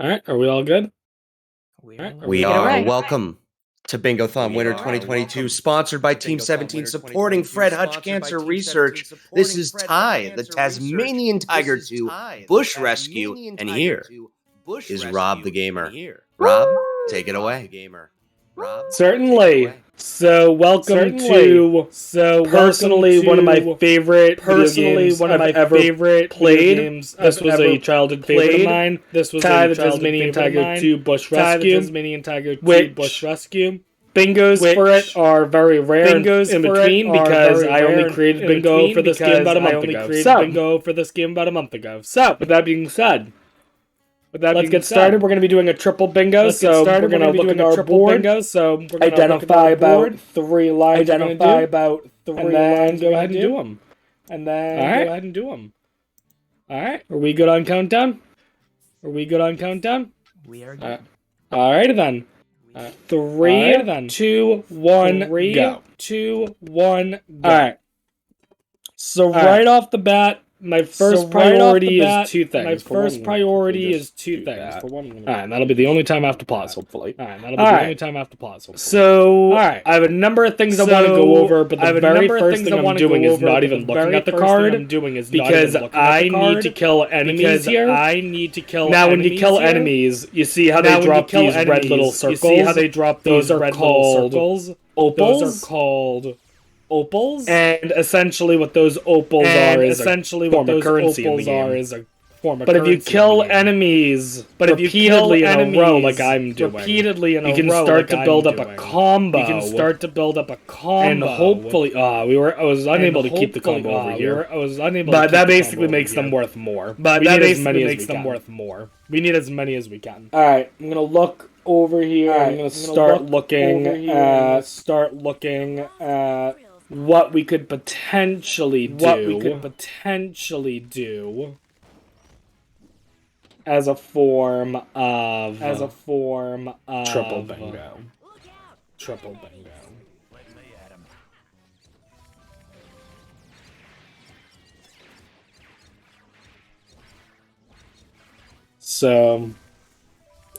All right, are we all good? We are. Welcome to Bingothon Winter 2022, sponsored by Team 17, supporting Fred Hutch Cancer Research. This is Ty, the Tasmanian Tiger to Bush Rescue, and here is Rob the Gamer. Rob, take it away. Certainly. So welcome to personally one of my favorite video games I've ever played. This was a childhood favorite of mine. This was Ty, the Tasmanian Tiger 2 Bush Rescue. Bingos for it are very rare in between because I only created bingo for this game about a month ago. So, with that being said, let's get started. We're going to be doing a triple bingo, so we're going to look at our board, identify about 3 lines, and then go ahead and do them. Alright, are we good on countdown? We are good. Alright then. 3, 2, 1, go. Alright. So right off the bat, my first priority is two things. Alright, that'll be the only time I have to pause, hopefully. So, I have a number of things I want to go over, but the very first thing I'm doing is not even looking at the card, because I need to kill enemies here. Now, when you kill enemies, you see how they drop these red little circles? Those are called opals. And essentially what those opals are is a form of currency in the game. But if you kill enemies repeatedly in a row like I'm doing, you can start to build up a combo. And hopefully, I was unable to keep the combo over here. But that basically makes them worth more. We need as many as we can. Alright, I'm gonna look over here. I'm gonna start looking at what we could potentially do as a form of triple bingo. So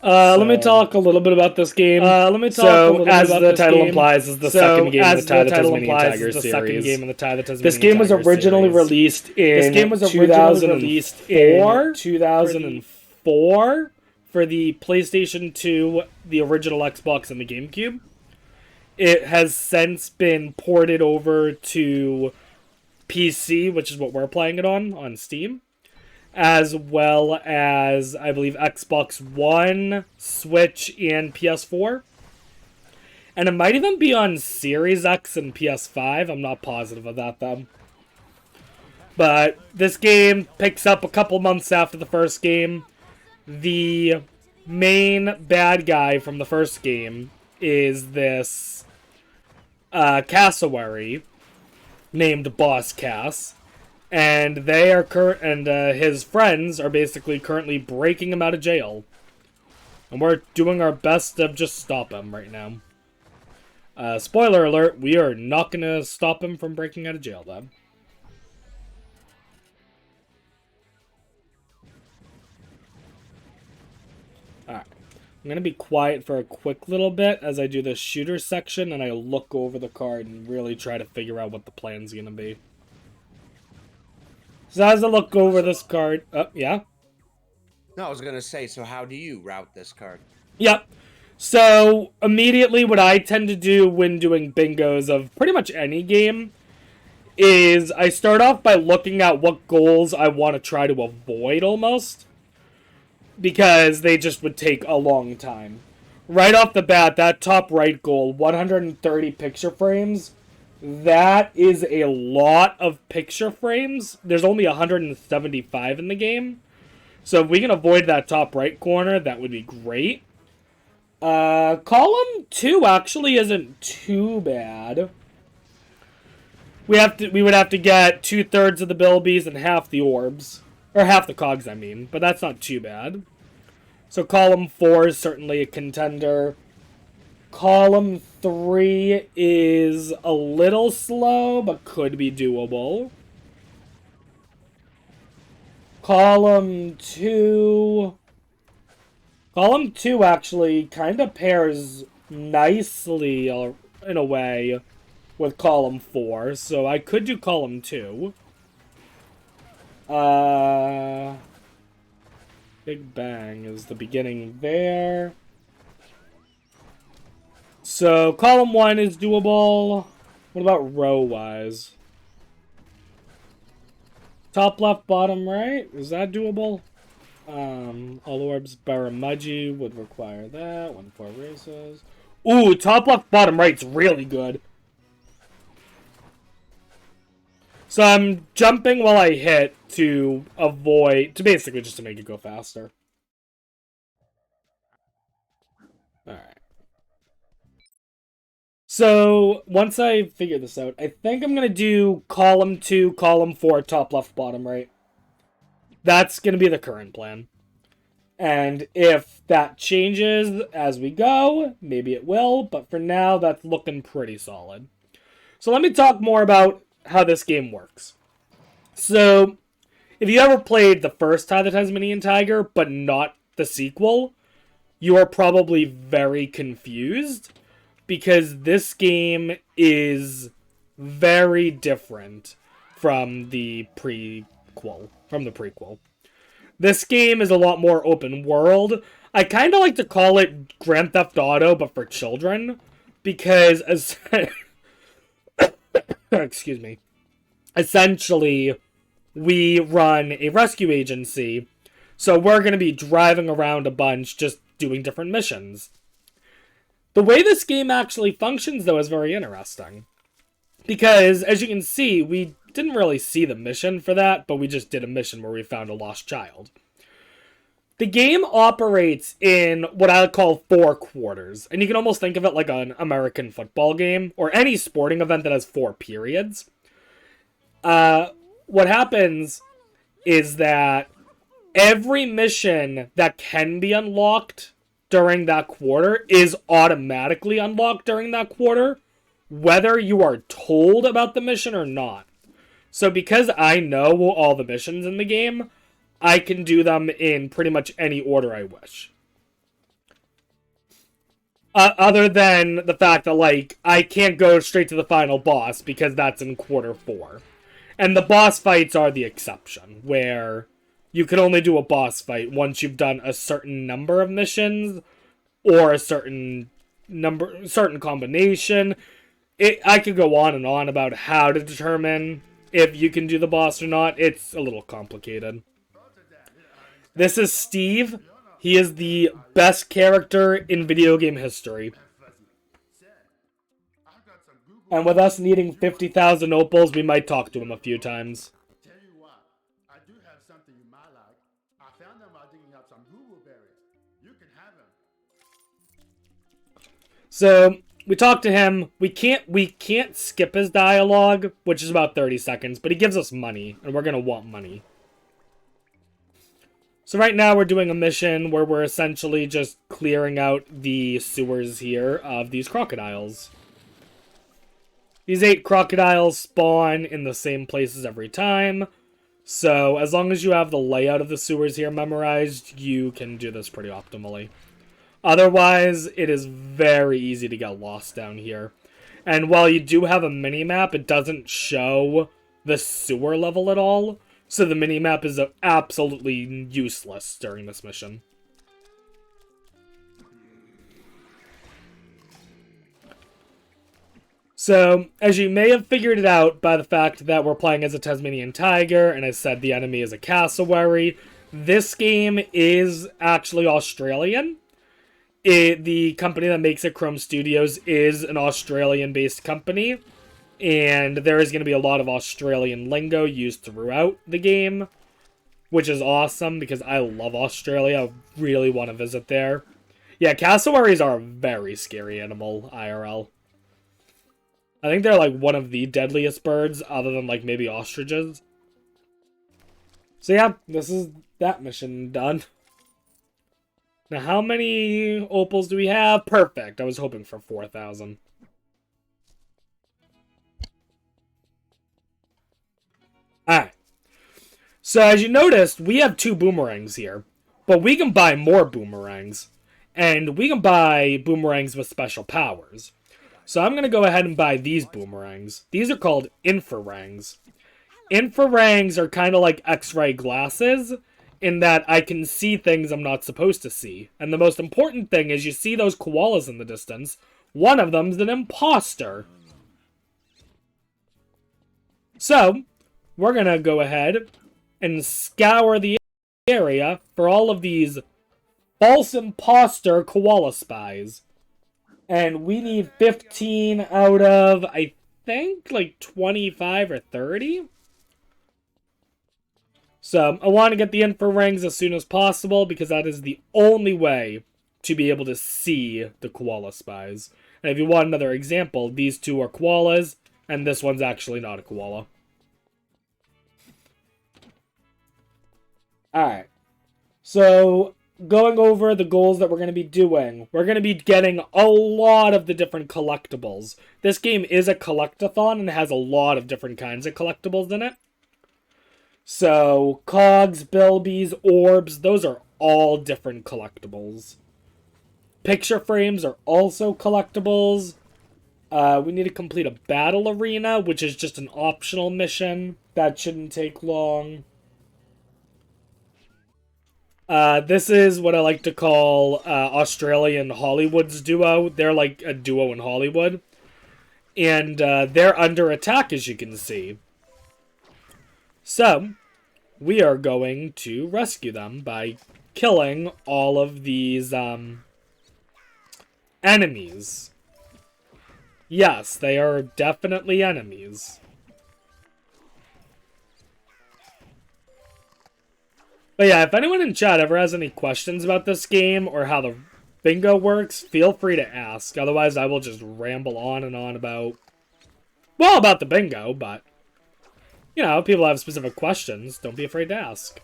let me talk a little bit about this game. As the title implies, is the second game in the Ty the Tasmanian Tiger series. This game was originally released in 2004 for the PlayStation 2, the original Xbox, and the GameCube. It has since been ported over to PC, which is what we're playing it on Steam, as well as, I believe, Xbox One, Switch, and PS4. And it might even be on Series X and PS5. I'm not positive of that, though. But this game picks up a couple months after the first game. The main bad guy from the first game is this cassowary named Boss Cass. And they are his friends are basically currently breaking him out of jail. And we're doing our best to just stop him right now. Spoiler alert, we are not going to stop him from breaking out of jail, though. Alright. I'm going to be quiet for a quick little bit as I do the shooter section and I look over the card and really try to figure out what the plan's going to be. So as I look over this card... yeah? No, I was going to say, so how do you route this card? Yep. So, immediately what I tend to do when doing bingos of pretty much any game is I start off by looking at what goals I want to try to avoid, almost. Because they just would take a long time. Right off the bat, that top right goal, 130 picture frames... That is a lot of picture frames. There's only 175 in the game. So if we can avoid that top right corner, that would be great. Column 2 actually isn't too bad. We would have to get 2/3 of the bilbies and half the orbs. Or half the cogs, I mean. But that's not too bad. So column 4 is certainly a contender. Column 3 is a little slow, but could be doable. Column 2 Column 2 actually kind of pairs nicely, in a way, with column 4. So I could do column 2. Big Bang is the beginning there. So column 1 is doable. What about row-wise? Top left, bottom right? Is that doable? All orbs Baramudji would require that. 1-4 races. Ooh, top left, bottom right's really good. So I'm jumping while I hit to basically just to make it go faster. Alright. So, once I figure this out, I think I'm going to do column 2, column 4, top left, bottom right. That's going to be the current plan. And if that changes as we go, maybe it will, but for now, that's looking pretty solid. So let me talk more about how this game works. So, if you ever played the first Ty the Tasmanian Tiger, but not the sequel, you are probably very confused, because this game is very different from the prequel. This game is a lot more open world. I kind of like to call it Grand Theft Auto, but for children, because excuse me. Essentially, we run a rescue agency, so we're going to be driving around a bunch, just doing different missions. The way this game actually functions, though, is very interesting. Because, as you can see, we didn't really see the mission for that, but we just did a mission where we found a lost child. The game operates in what I would call 4 quarters, and you can almost think of it like an American football game, or any sporting event that has 4 periods. What happens is that every mission that can be unlocked during that quarter is automatically unlocked during that quarter, whether you are told about the mission or not. So because I know all the missions in the game, I can do them in pretty much any order I wish. Other than the fact that, like, I can't go straight to the final boss because that's in quarter 4. And the boss fights are the exception, where you can only do a boss fight once you've done a certain number of missions or a certain combination. I could go on and on about how to determine if you can do the boss or not. It's a little complicated. This is Steve. He is the best character in video game history. And with us needing 50,000 opals, we might talk to him a few times. Tell you what, I do have something you might like. I found them while digging up some Google berries. You can have them. So we talk to him. We can't skip his dialogue, which is about 30 seconds, but he gives us money, and we're gonna want money. So right now we're doing a mission where we're essentially just clearing out the sewers here of these crocodiles. These 8 crocodiles spawn in the same places every time, so as long as you have the layout of the sewers here memorized, you can do this pretty optimally. Otherwise, it is very easy to get lost down here. And while you do have a mini-map, it doesn't show the sewer level at all, so the mini-map is absolutely useless during this mission. So, as you may have figured it out by the fact that we're playing as a Tasmanian Tiger, and I said the enemy is a cassowary, this game is actually Australian. The company that makes it, Chrome Studios, is an Australian-based company, and there is going to be a lot of Australian lingo used throughout the game, which is awesome because I love Australia. I really want to visit there. Yeah, cassowaries are a very scary animal, IRL. I think they're like one of the deadliest birds, other than like maybe ostriches. So yeah, this is that mission done. Now, how many opals do we have? Perfect. I was hoping for 4,000. Alright. So, as you noticed, we have 2 boomerangs here. But we can buy more boomerangs. And we can buy boomerangs with special powers. So I'm going to go ahead and buy these boomerangs. These are called infrarangs. Infrarangs are kind of like X-ray glasses in that I can see things I'm not supposed to see. And the most important thing is you see those koalas in the distance. One of them's an imposter. So, we're going to go ahead and scour the area for all of these false imposter koala spies. And we need 15 out of, I think, like 25 or 30. So, I want to get the infrarangs as soon as possible because that is the only way to be able to see the koala spies. And if you want another example, these two are koalas, and this one's actually not a koala. Alright. So, going over the goals that we're going to be doing, we're going to be getting a lot of the different collectibles. This game is a collectathon and has a lot of different kinds of collectibles in it. So, cogs, bilbies, orbs, those are all different collectibles. Picture frames are also collectibles. We need to complete a battle arena, which is just an optional mission. That shouldn't take long. This is what I like to call Australian Hollywood's duo. They're like a duo in Hollywood. And they're under attack, as you can see. So, we are going to rescue them by killing all of these enemies. Yes, they are definitely enemies. But yeah, if anyone in chat ever has any questions about this game or how the bingo works, feel free to ask. Otherwise, I will just ramble on and on about, well, about the bingo, but, you know, if people have specific questions, don't be afraid to ask.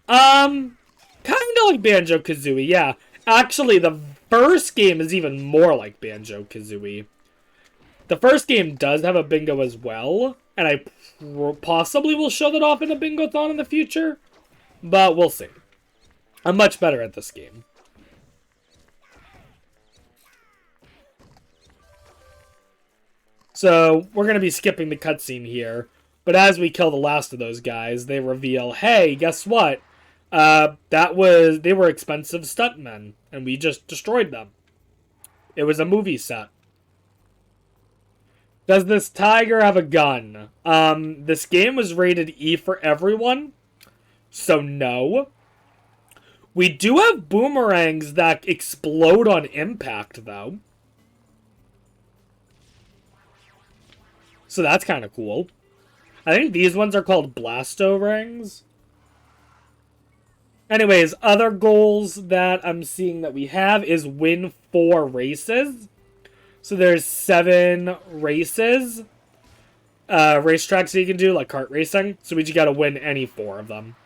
Kind of like Banjo-Kazooie, yeah. Actually, the first game is even more like Banjo-Kazooie. The first game does have a bingo as well, and I possibly will show that off in a Bingothon in the future. But we'll see. I'm much better at this game. So, we're going to be skipping the cutscene here. But as we kill the last of those guys, they reveal, hey, guess what? They were expensive stuntmen, and we just destroyed them. It was a movie set. Does this tiger have a gun? This game was rated E for everyone. So no. We do have boomerangs that explode on impact, though. So that's kind of cool. I think these ones are called blasto-rangs. Anyways, other goals that I'm seeing that we have is win 4 races. So there's 7 races. Racetracks that you can do, like kart racing. So we just gotta win any 4 of them.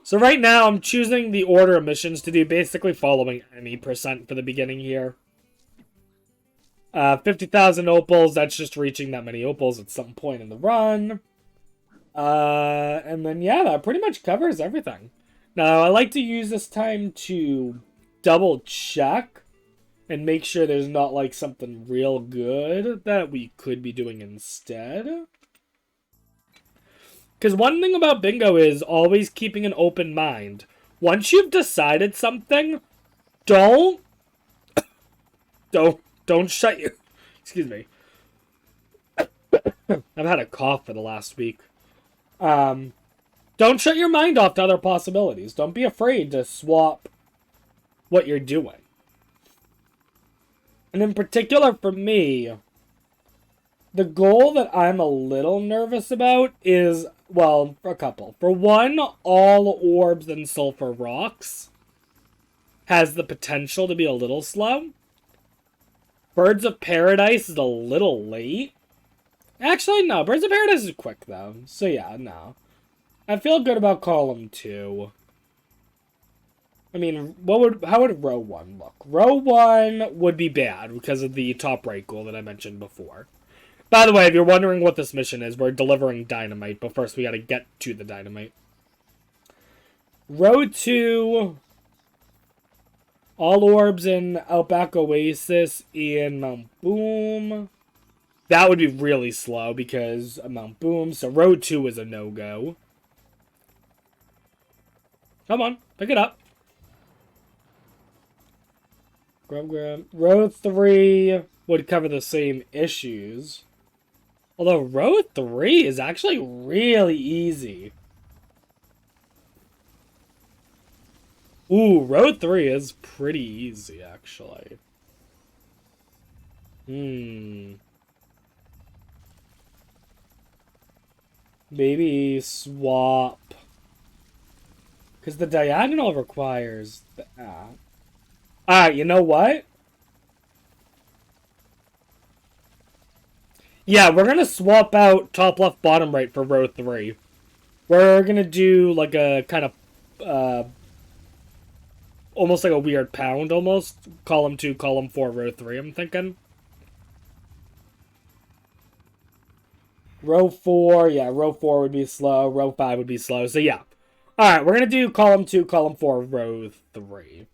So right now, I'm choosing the order of missions to do, basically following any percent for the beginning here. 50,000 opals, that's just reaching that many opals at some point in the run. And then, yeah, that pretty much covers everything. Now, I like to use this time to double check and make sure there's not, like, something real good that we could be doing instead. Because one thing about bingo is always keeping an open mind. Once you've decided something, don't shut your... Excuse me. I've had a cough for the last week. Don't shut your mind off to other possibilities. Don't be afraid to swap what you're doing. And in particular for me, the goal that I'm a little nervous about is, well, a couple. For one, all orbs and sulfur rocks has the potential to be a little slow. Birds of Paradise is a little late. Actually, no. Birds of Paradise is quick, though. So, yeah, no. I feel good about column 2. I mean, how would row 1 look? Row 1 would be bad because of the top right goal that I mentioned before. By the way, if you're wondering what this mission is, we're delivering dynamite, but first we gotta get to the dynamite. Road to all orbs in Outback Oasis in Mount Boom. That would be really slow because of Mount Boom, so Road 2 is a no-go. Come on, pick it up. Grub. Road 3 would cover the same issues. Although Road 3 is actually really easy. Ooh, Road 3 is pretty easy, actually. Maybe swap. Because the diagonal requires that. Alright, you know what? Yeah, we're going to swap out top left, bottom right for Row 3. We're going to do like a kind of, almost like a weird pound, almost. Column 2, column 4, Row 3, I'm thinking. Row 4, yeah, Row 4 would be slow. Row 5 would be slow, so yeah. Alright, we're going to do column 2, column 4, Row 3.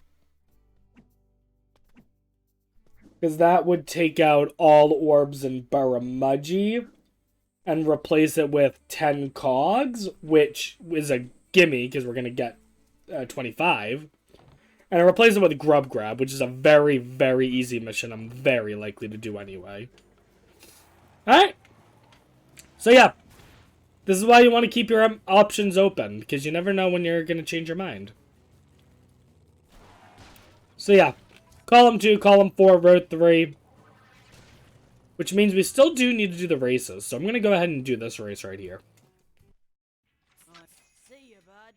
Because that would take out all orbs in Baramudji and replace it with 10 cogs, which is a gimme because we're going to get 25. And replace it with Grub Grab, which is a very, very easy mission I'm very likely to do anyway. Alright. So yeah. This is why you want to keep your options open, because you never know when you're going to change your mind. So yeah. Column 2, column 4, row 3. Which means we still do need to do the races. So I'm going to go ahead and do this race right here. See you, bud.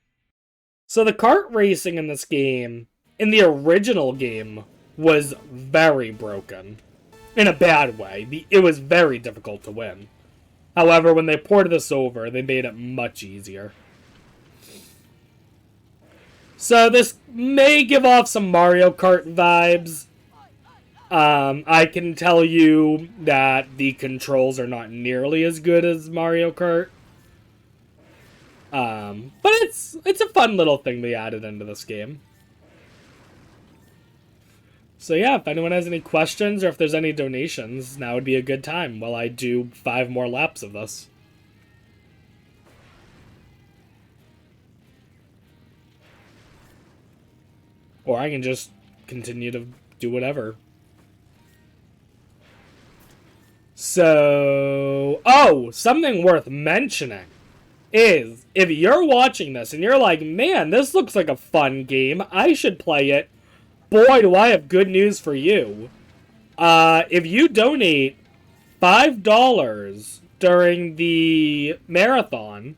So the kart racing in this game, in the original game, was very broken. In a bad way. It was very difficult to win. However, when they ported this over, they made it much easier. So this may give off some Mario Kart vibes. I can tell you that the controls are not nearly as good as Mario Kart. But it's a fun little thing they added into this game. So yeah, if anyone has any questions or if there's any donations, now would be a good time while I do 5 more laps of this. Or I can just continue to do whatever. So, oh, something worth mentioning is if you're watching this and you're like, man, this looks like a fun game, I should play it. Boy, do I have good news for you. If you donate $5 during the marathon,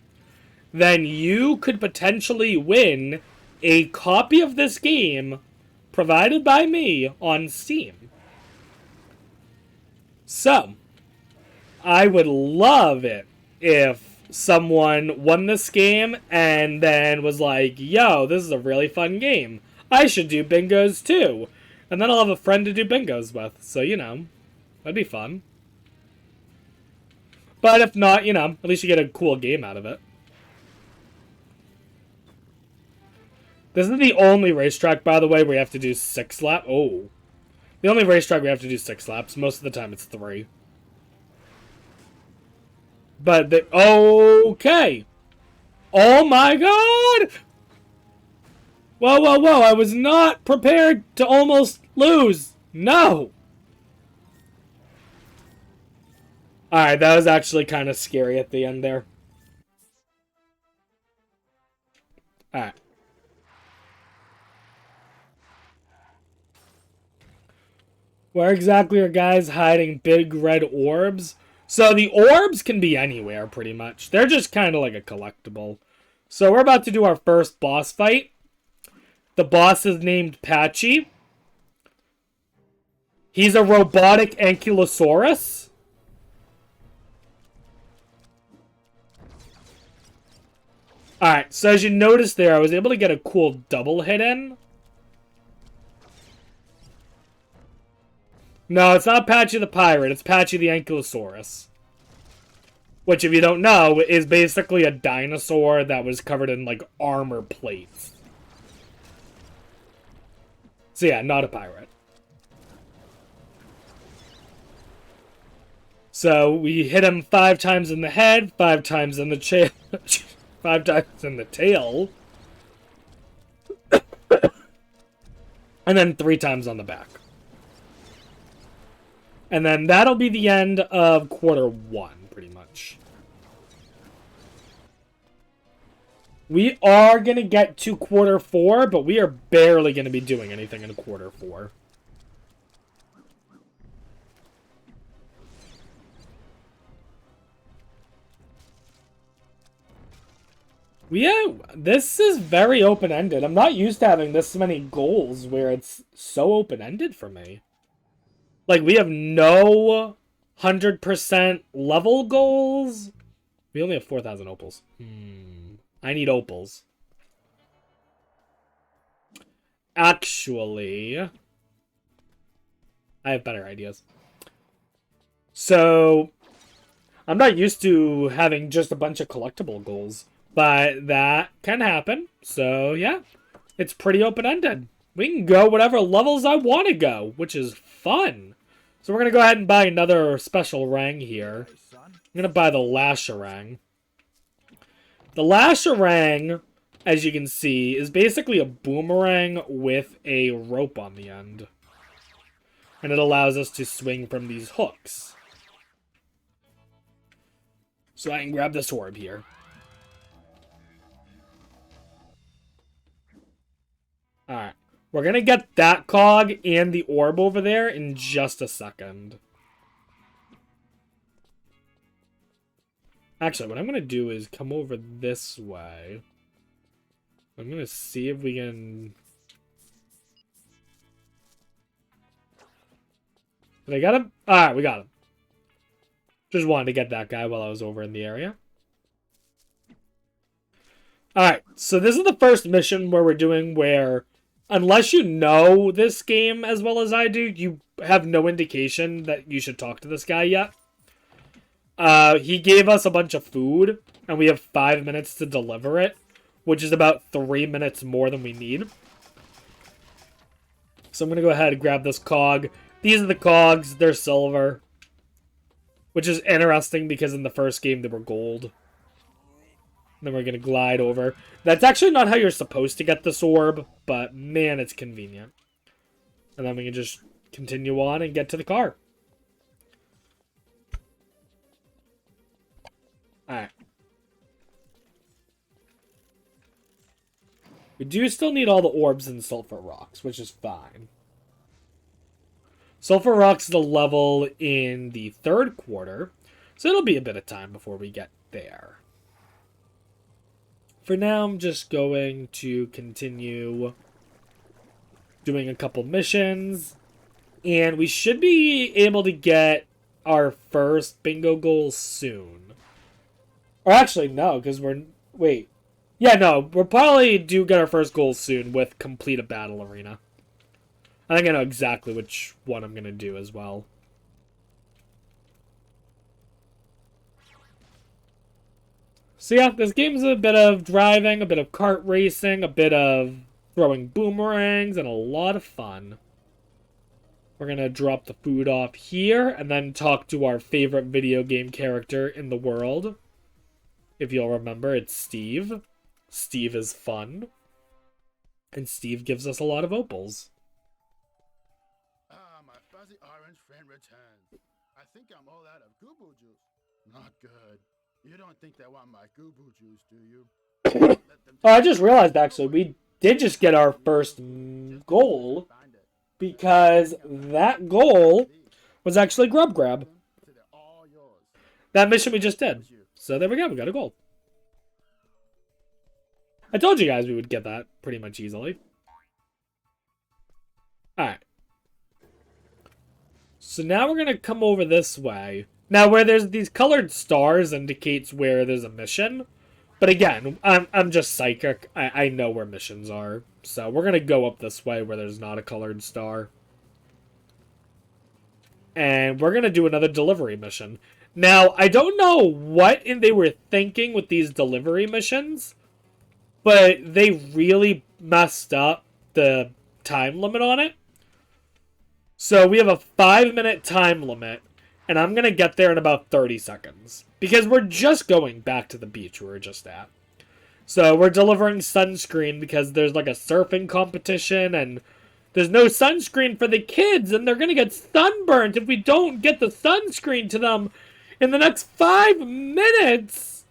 then you could potentially win a copy of this game provided by me on Steam. So, I would love it if someone won this game and then was like, yo, this is a really fun game. I should do bingos too. And then I'll have a friend to do bingos with. So, you know, that'd be fun. But if not, you know, at least you get a cool game out of it. This is the only racetrack, by the way, where you have to do 6 laps. Oh. The only racetrack we have to do 6 laps. Most of the time it's 3. But, okay. Oh my god! Whoa, whoa, whoa. I was not prepared to almost lose. No! Alright, that was actually kind of scary at the end there. Alright. Where exactly are guys hiding big red orbs? So the orbs can be anywhere, pretty much. They're just kind of like a collectible. So we're about to do our first boss fight. The boss is named Patchy. He's a robotic ankylosaurus. Alright, so as you notice there, I was able to get a cool double hit in. No, it's not Patchy the Pirate. It's Patchy the Ankylosaurus. Which, if you don't know, is basically a dinosaur that was covered in, like, armor plates. So yeah, not a pirate. So we hit him 5 times in the head, 5 times in the tail, 5 times in the tail, and then 3 times on the back. And then that'll be the end of quarter 1, pretty much. We are going to get to quarter 4, but we are barely going to be doing anything in quarter 4. Yeah, this is very open-ended. I'm not used to having this many goals where it's so open-ended for me. Like, we have no 100% level goals. We only have 4,000 opals. I need opals. Actually, I have better ideas. So, I'm not used to having just a bunch of collectible goals. But that can happen. So, yeah. It's pretty open-ended. We can go whatever levels I want to go, which is fun. So we're going to go ahead and buy another special rang here. I'm going to buy the Lasherang. The Lasherang, as you can see, is basically a boomerang with a rope on the end. And it allows us to swing from these hooks. So I can grab this orb here. Alright. We're going to get that cog and the orb over there in just a second. Actually, what I'm going to do is come over this way. I'm going to see if we can... Did I get him? Alright, we got him. Just wanted to get that guy while I was over in the area. Alright, so this is the first mission where we're doing where... Unless you know this game as well as I do, you have no indication that you should talk to this guy yet. He gave us a bunch of food, and we have 5 minutes to deliver it, which is about 3 minutes more than we need. So I'm going to go ahead and grab this cog. These are the cogs. They're silver, which is interesting because in the first game they were gold. Then we're going to glide over. That's actually not how you're supposed to get this orb, but man, it's convenient. And then we can just continue on and get to the car. Alright. We do still need all the orbs and sulfur rocks, which is fine. Sulfur rocks is a level in the 3rd quarter, so it'll be a bit of time before we get there. For now, I'm just going to continue doing a couple missions. And we should be able to get our first bingo goal soon. Or actually, no, because we're... Wait. Yeah, no, we'll probably do get our first goal soon with complete a battle arena. I think I know exactly which one I'm going to do as well. So yeah, this game's a bit of driving, a bit of kart racing, a bit of throwing boomerangs, and a lot of fun. We're going to drop the food off here, and then talk to our favorite video game character in the world. If you'll remember, it's Steve. Steve is fun. And Steve gives us a lot of opals. Ah, my fuzzy orange friend returns. I think I'm all out of Google juice. Not good. You don't think they want my Google juice, do you? Oh, I just realized, actually, we did just get our first goal, because that goal was actually Grub Grab. That mission we just did. So there we go, we got a goal. I told you guys we would get that pretty much easily. Alright. So now we're going to come over this way. Now, where there's these colored stars indicates where there's a mission. But again, I'm just psychic. I know where missions are. So we're going to go up this way where there's not a colored star. And we're going to do another delivery mission. Now, I don't know what they were thinking with these delivery missions, but they really messed up the time limit on it. So we have a 5-minute time limit, and I'm going to get there in about 30 seconds. Because we're just going back to the beach we were just at. So we're delivering sunscreen because there's like a surfing competition, and there's no sunscreen for the kids, and they're going to get sunburned if we don't get the sunscreen to them in the next 5 minutes.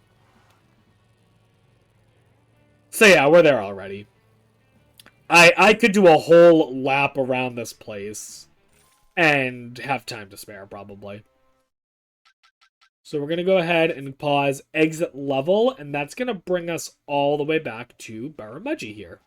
So yeah, we're there already. I could do a whole lap around this place and have time to spare, probably. So we're going to go ahead and pause exit level, and that's going to bring us all the way back to Baramudji here.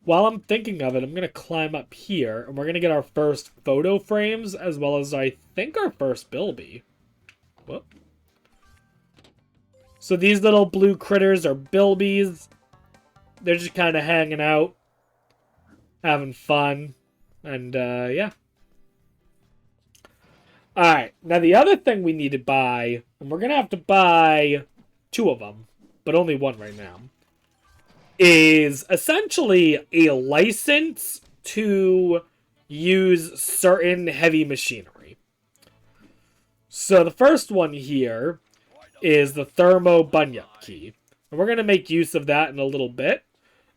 While I'm thinking of it, I'm going to climb up here, and we're going to get our first photo frames, as well as, I think, our first bilby. Whoop. So these little blue critters are bilbies. They're just kind of hanging out, having fun, and, yeah. Alright, now the other thing we need to buy, and we're going to have to buy 2 of them, but only 1 right now, is essentially a license to use certain heavy machinery. So the first one here is the thermo bunyip key. And we're going to make use of that in a little bit.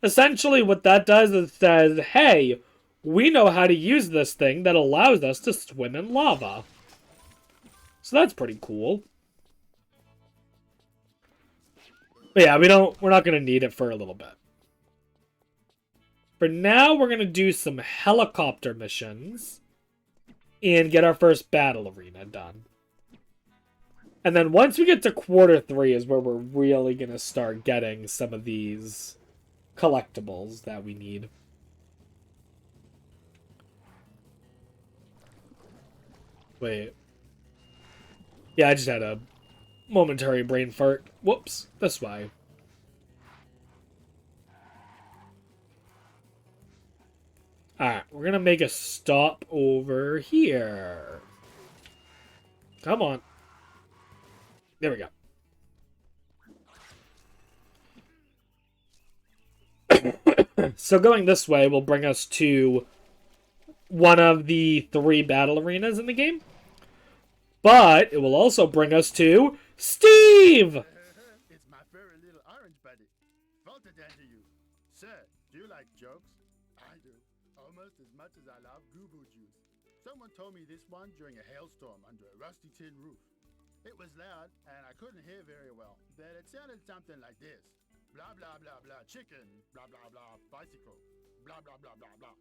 Essentially what that does is it says, hey, we know how to use this thing that allows us to swim in lava. So that's pretty cool. But yeah, we're not going to need it for a little bit. For now, we're going to do some helicopter missions and get our first battle arena done. And then once we get to quarter 3 is where we're really going to start getting some of these collectibles that we need. Wait. Yeah, I just had a momentary brain fart. Whoops, this way. Alright, we're gonna make a stop over here. Come on. There we go. So going this way will bring us to one of the 3 battle arenas in the game. But it will also bring us to Steve! It's my furry little orange buddy. Volta down to you. Sir, do you like jokes? I do. Almost as much as I love Google juice. Someone told me this one during a hailstorm under a rusty tin roof. It was loud, and I couldn't hear very well, but it sounded something like this. Blah, blah, blah, blah, chicken, blah, blah, blah, bicycle, blah, blah, blah, blah, blah.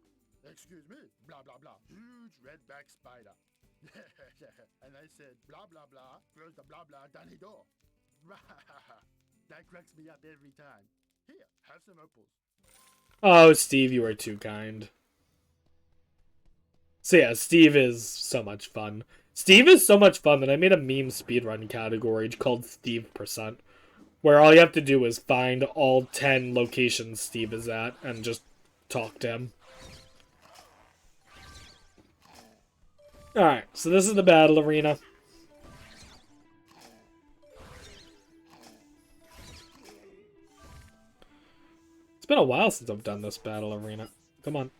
Excuse me, blah, blah, blah, huge redback spider. And I said, blah, blah, blah, close the blah, blah, down the door. That cracks me up every time. Here, have some opals. Oh, Steve, you are too kind. So yeah, Steve is so much fun. Steve is so much fun that I made a meme speedrun category called Steve%, where all you have to do is find all 10 locations Steve is at and just talk to him. Alright, so this is the battle arena. It's been a while since I've done this battle arena. Come on.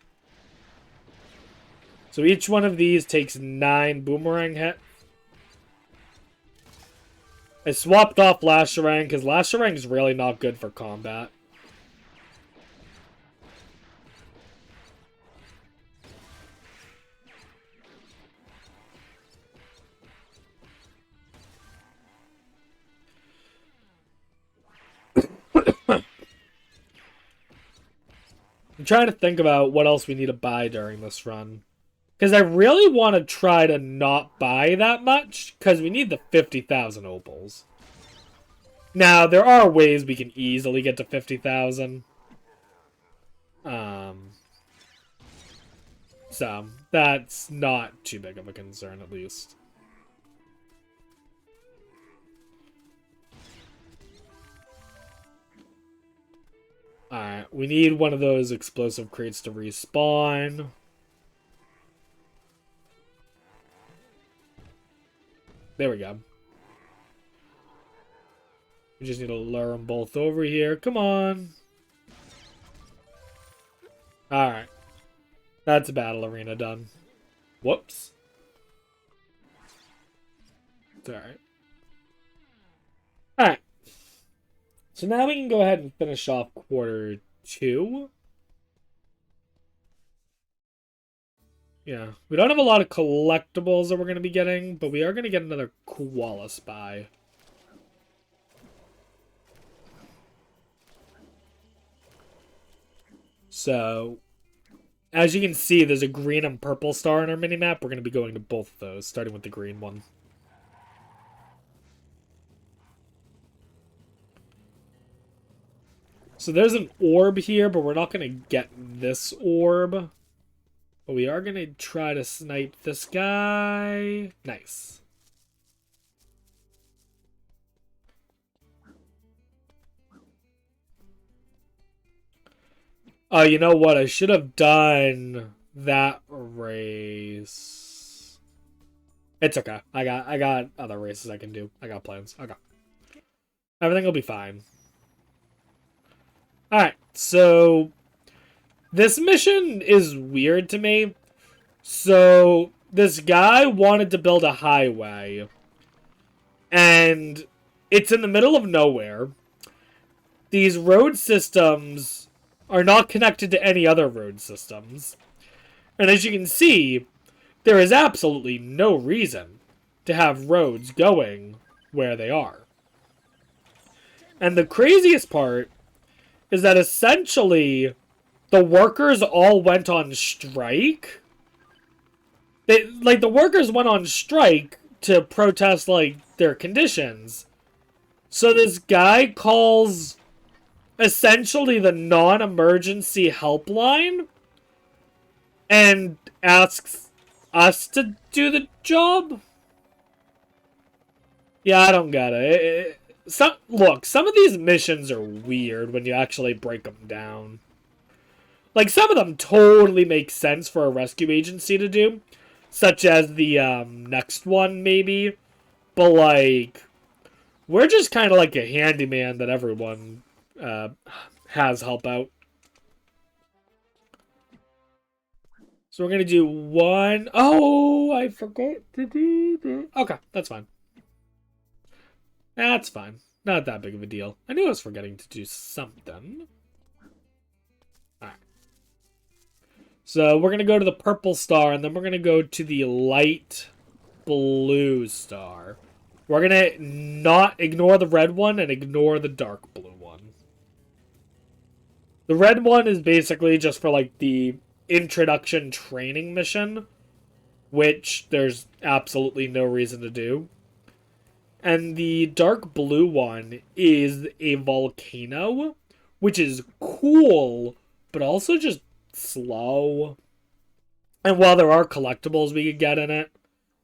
So each one of these takes 9 boomerang hits. I swapped off Lasharang because Lasharang is really not good for combat. I'm trying to think about what else we need to buy during this run. Because I really want to try to not buy that much, because we need the 50,000 opals. Now, there are ways we can easily get to 50,000. So, that's not too big of a concern, at least. Alright, we need one of those explosive crates to respawn. There we go. We just need to lure them both over here. Come on. Alright. That's a battle arena done. Whoops. It's alright. Alright. So now we can go ahead and finish off quarter 2. Yeah. We don't have a lot of collectibles that we're going to be getting, but we are going to get another koala spy. So, as you can see, there's a green and purple star on our minimap. We're going to be going to both of those, starting with the green one. So there's an orb here, but we're not going to get this orb. But we are going to try to snipe this guy. Nice. Oh, you know what? I should have done that race. It's okay. I got other races I can do. I got plans. Okay. Everything will be fine. Alright, so this mission is weird to me. So this guy wanted to build a highway. And it's in the middle of nowhere. These road systems are not connected to any other road systems. And as you can see, there is absolutely no reason to have roads going where they are. And the craziest part is that essentially the workers all went on strike. The workers went on strike to protest, their conditions. So this guy calls essentially the non-emergency helpline and asks us to do the job? Yeah, I don't get it. Look, some of these missions are weird when you actually break them down. Some of them totally make sense for a rescue agency to do. Such as the next one, maybe. But, we're just kind of like a handyman that everyone has help out. So we're going to do one. Oh, I forgot to do that. Okay, that's fine. That's fine. Not that big of a deal. I knew I was forgetting to do something. Alright. So we're going to go to the purple star, and then we're going to go to the light blue star. We're going to not ignore the red one and ignore the dark blue one. The red one is basically just for, the introduction training mission, which there's absolutely no reason to do. And the dark blue one is a volcano, which is cool, but also just slow. And while there are collectibles we could get in it,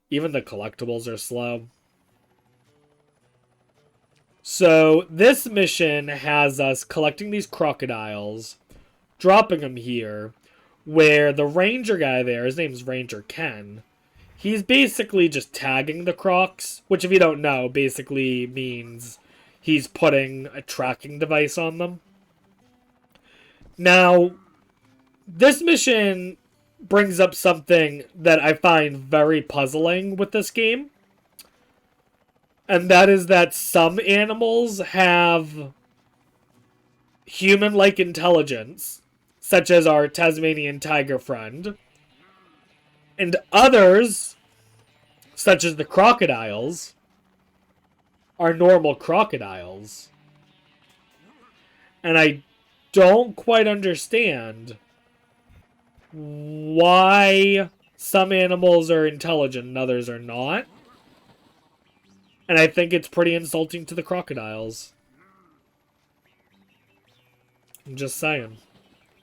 even the collectibles are slow. So this mission has us collecting these crocodiles, dropping them here, where the ranger guy there, his name's Ranger Ken, he's basically just tagging the crocs, which if you don't know, basically means he's putting a tracking device on them. Now, this mission brings up something that I find very puzzling with this game. And that is that some animals have human-like intelligence, such as our Tasmanian Tiger friend. And others, such as the crocodiles, are normal crocodiles. And I don't quite understand why some animals are intelligent and others are not. And I think it's pretty insulting to the crocodiles. I'm just saying.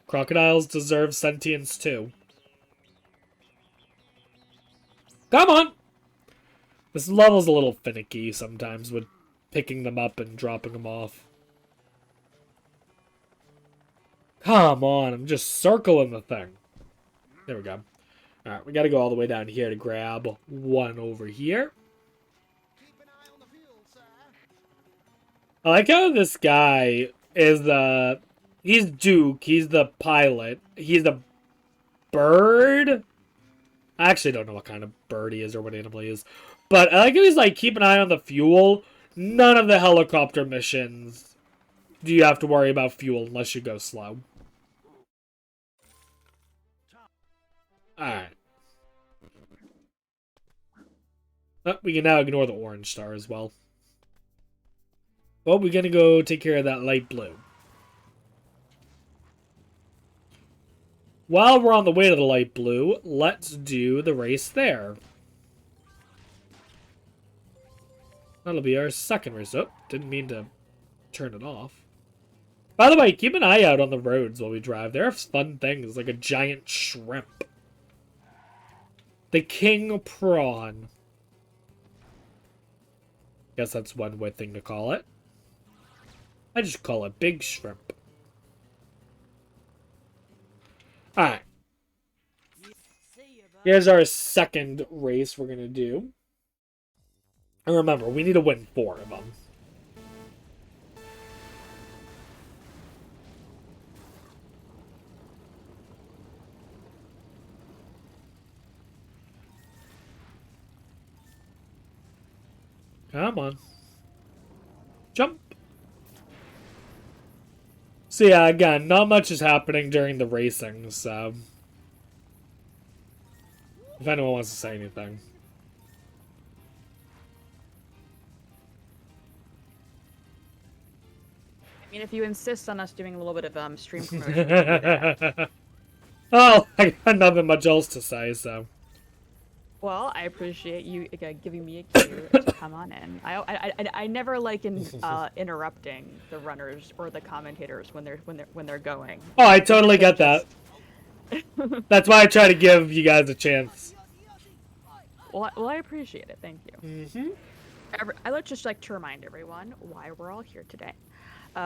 Crocodiles deserve sentience too. Come on! This level's a little finicky sometimes with picking them up and dropping them off. Come on, I'm just circling the thing. There we go. Alright, we gotta go all the way down here to grab one over here. I like how this guy is he's Duke, he's the pilot, he's the bird. I actually don't know what kind of bird he is or what animal he is. But I like how he's like, keep an eye on the fuel. None of the helicopter missions do you have to worry about fuel unless you go slow. Alright. Oh, we can now ignore the orange star as well. Well, we're gonna go take care of that light blue. While we're on the way to the light blue, let's do the race there. That'll be our second race. Oh, didn't mean to turn it off. By the way, keep an eye out on the roads while we drive. There are fun things, like a giant shrimp. The king prawn. Guess that's one way thing to call it. I just call it big shrimp. Alright. Here's our second race we're going to do. And remember, we need to win 4 of them. Come on. Jump. So yeah, again, not much is happening during the racing, so... if anyone wants to say anything. I mean, if you insist on us doing a little bit of stream promotion, we can do that. Oh, I got nothing much else to say, so... Well, I appreciate you giving me a cue to come on in. I never like interrupting the runners or the commentators when they're going. Oh, I totally get that. That's why I try to give you guys a chance. Well, I appreciate it. Thank you. Mm-hmm. I would just like to remind everyone why we're all here today.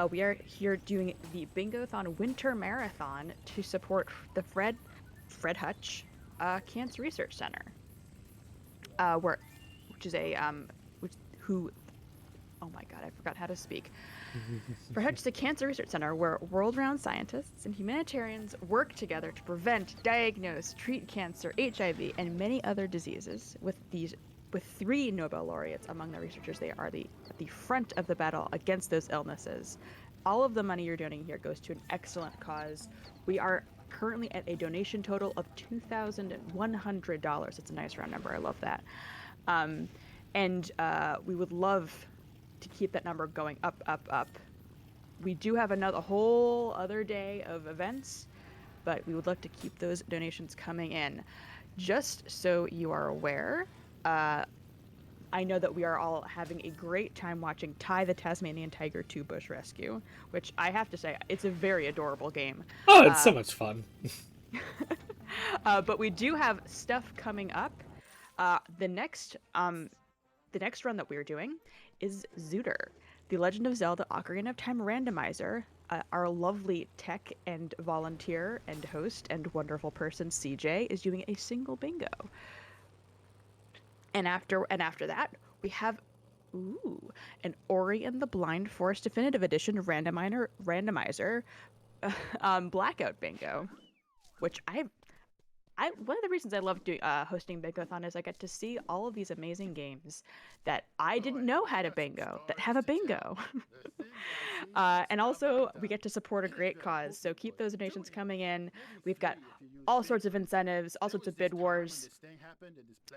We are here doing the Bingothon Winter Marathon to support the Fred Hutch Cancer Research Center. Which is a oh my god, I forgot how to speak. Fred Hutch is a cancer research center where world-renowned scientists and humanitarians work together to prevent, diagnose, treat cancer, HIV, and many other diseases. With 3 Nobel laureates among the researchers, they are at the front of the battle against those illnesses. All of the money you're donating here goes to an excellent cause. We are currently at a donation total of $2,100. It's a nice round number. I love that. And we would love to keep that number going up, up, up. We do have a whole other day of events, but we would love to keep those donations coming in. Just so you are aware, I know that we are all having a great time watching Ty the Tasmanian Tiger 2 Bush Rescue, which I have to say, it's a very adorable game. Oh, it's so much fun. But we do have stuff coming up. The next run that we're doing is Zooter, the Legend of Zelda Ocarina of Time randomizer. Our lovely tech and volunteer and host and wonderful person CJ is doing a single bingo. And after that, we have an Ori and the Blind Forest Definitive Edition randomizer blackout bingo, which one of the reasons I love doing hosting Bingothon is I get to see all of these amazing games that I didn't know had a bingo that have a bingo. And also we get to support a great cause, so keep those donations coming in. We've got all sorts of incentives, all sorts of bid wars.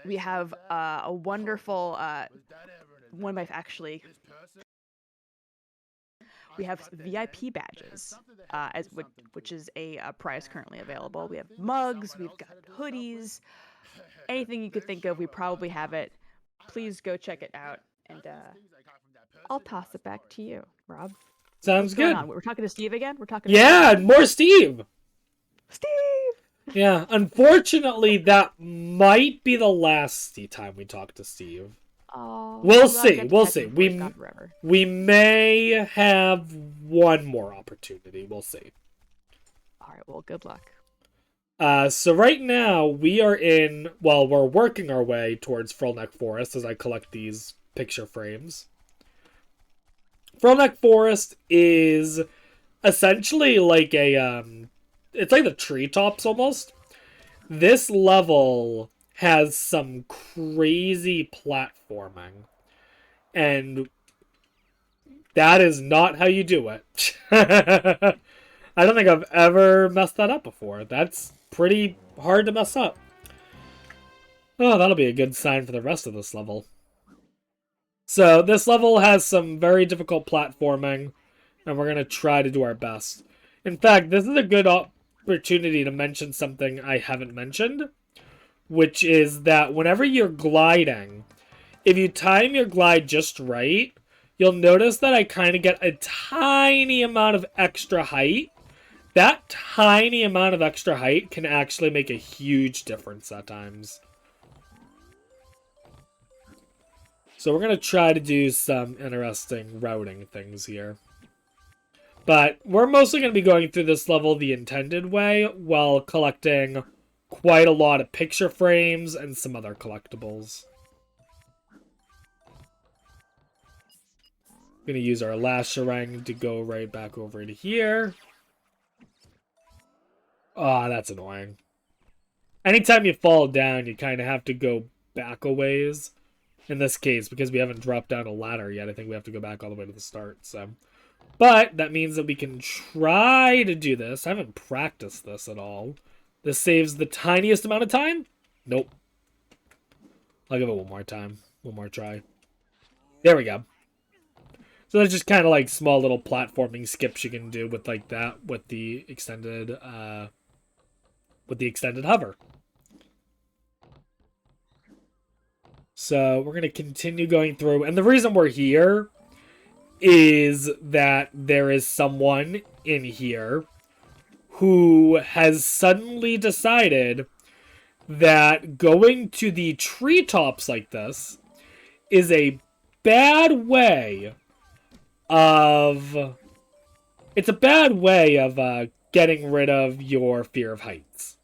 We have a wonderful one of my actually we have VIP badges, which is a prize currently available. We have mugs, we've got hoodies, anything you could think of, we probably have it. Please go check it out, and I'll toss it back to you, Rob. Sounds good. We're talking to Steve again? More Steve! Steve! Yeah, unfortunately, that might be the last time we talk to Steve. Oh, we'll see. We may have one more opportunity. We'll see. All right. Well, good luck. So right now we are we're working our way towards Frillneck Forest as I collect these picture frames. Frillneck Forest is essentially like a, it's like the treetops almost. This level has some crazy platforming. And that is not how you do it. I don't think I've ever messed that up before. That's pretty hard to mess up. Oh, that'll be a good sign for the rest of this level. So this level has some very difficult platforming, and we're going to try to do our best. In fact, this is a good opportunity to mention something I haven't mentioned, which is that whenever you're gliding, if you time your glide just right, you'll notice that I kind of get a tiny amount of extra height. That tiny amount of extra height can actually make a huge difference at times. So we're going to try to do some interesting routing things here. But we're mostly going to be going through this level the intended way while collecting quite a lot of picture frames and some other collectibles. Going to use our last Sharang to go right back over to here. Ah, that's annoying. Anytime you fall down, you kind of have to go back a ways. In this case, because we haven't dropped down a ladder yet, I think we have to go back all the way to the start. So, but that means that we can try to do this. I haven't practiced this at all. This saves the tiniest amount of time? Nope. I'll give it one more time. One more try. There we go. So there's just kind of like small little platforming skips you can do with like that with the extended hover. So we're going to continue going through. And the reason we're here is that there is someone in here who has suddenly decided that going to the treetops like this is a bad way of... It's a bad way of getting rid of your fear of heights.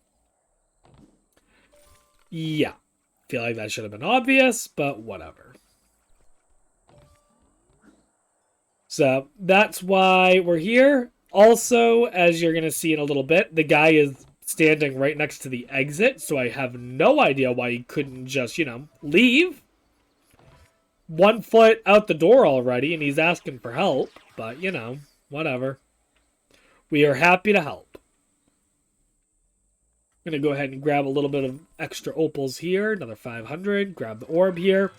Yeah. Feel like that should have been obvious, but whatever. So that's why we're here. Also, as you're going to see in a little bit, the guy is standing right next to the exit, so I have no idea why he couldn't just, leave. 1 foot out the door already, and he's asking for help, but, whatever. We are happy to help. I'm going to go ahead and grab a little bit of extra opals here. Another 500. Grab the orb here.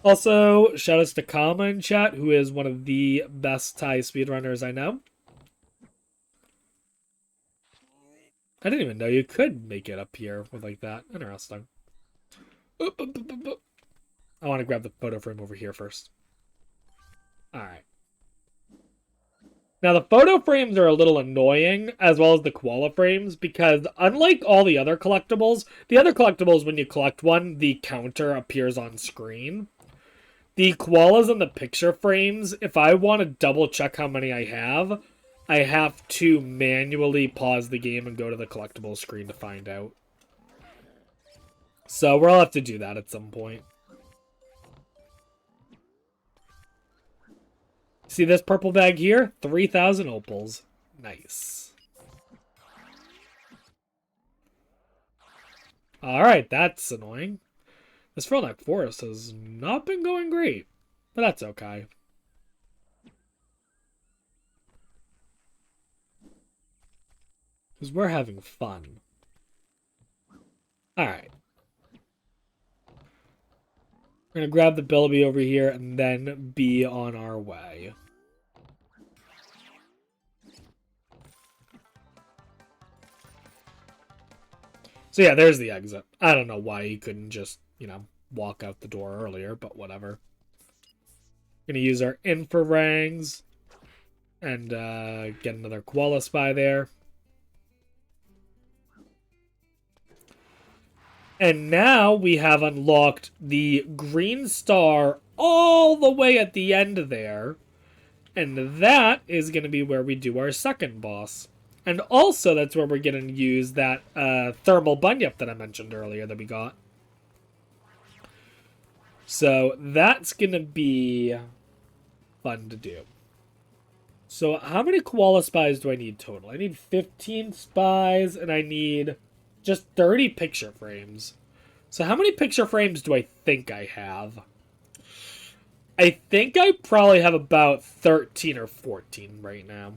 Also, shout outs to Kama in chat, who is one of the best Thai speedrunners I know. I didn't even know you could make it up here with like that. Interesting. I want to grab the photo frame over here first. Alright. Now, the photo frames are a little annoying, as well as the koala frames, because unlike all the other collectibles, when you collect one, the counter appears on screen. The koalas and the picture frames, if I want to double check how many I have to manually pause the game and go to the collectible screen to find out. So we'll have to do that at some point. See this purple bag here? 3,000 opals. Nice. Alright, that's annoying. This Frillneck Forest has not been going great, but that's okay. Because we're having fun. Alright. We're going to grab the Bilby over here and then be on our way. So yeah, there's the exit. I don't know why he couldn't just, walk out the door earlier, but whatever. Gonna use our infrarangs and get another koala spy there. And now we have unlocked the green star all the way at the end there. And that is going to be where we do our second boss. And also that's where we're going to use that thermal bunyip that I mentioned earlier that we got. So that's going to be fun to do. So how many koala spies do I need total? I need 15 spies, and I need just 30 picture frames. So how many picture frames do I think I have? I think I probably have about 13 or 14 right now.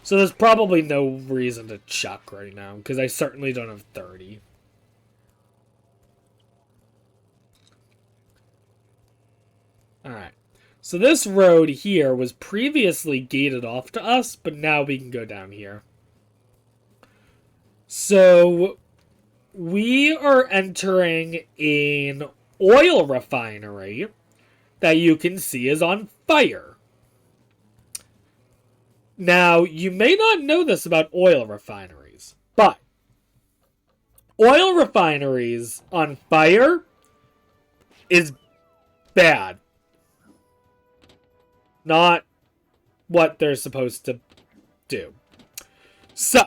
So there's probably no reason to chuck right now, because I certainly don't have 30. Alright. So this road here was previously gated off to us, but now we can go down here. So we are entering an oil refinery that you can see is on fire. Now, you may not know this about oil refineries, but oil refineries on fire is bad. Not what they're supposed to do. So,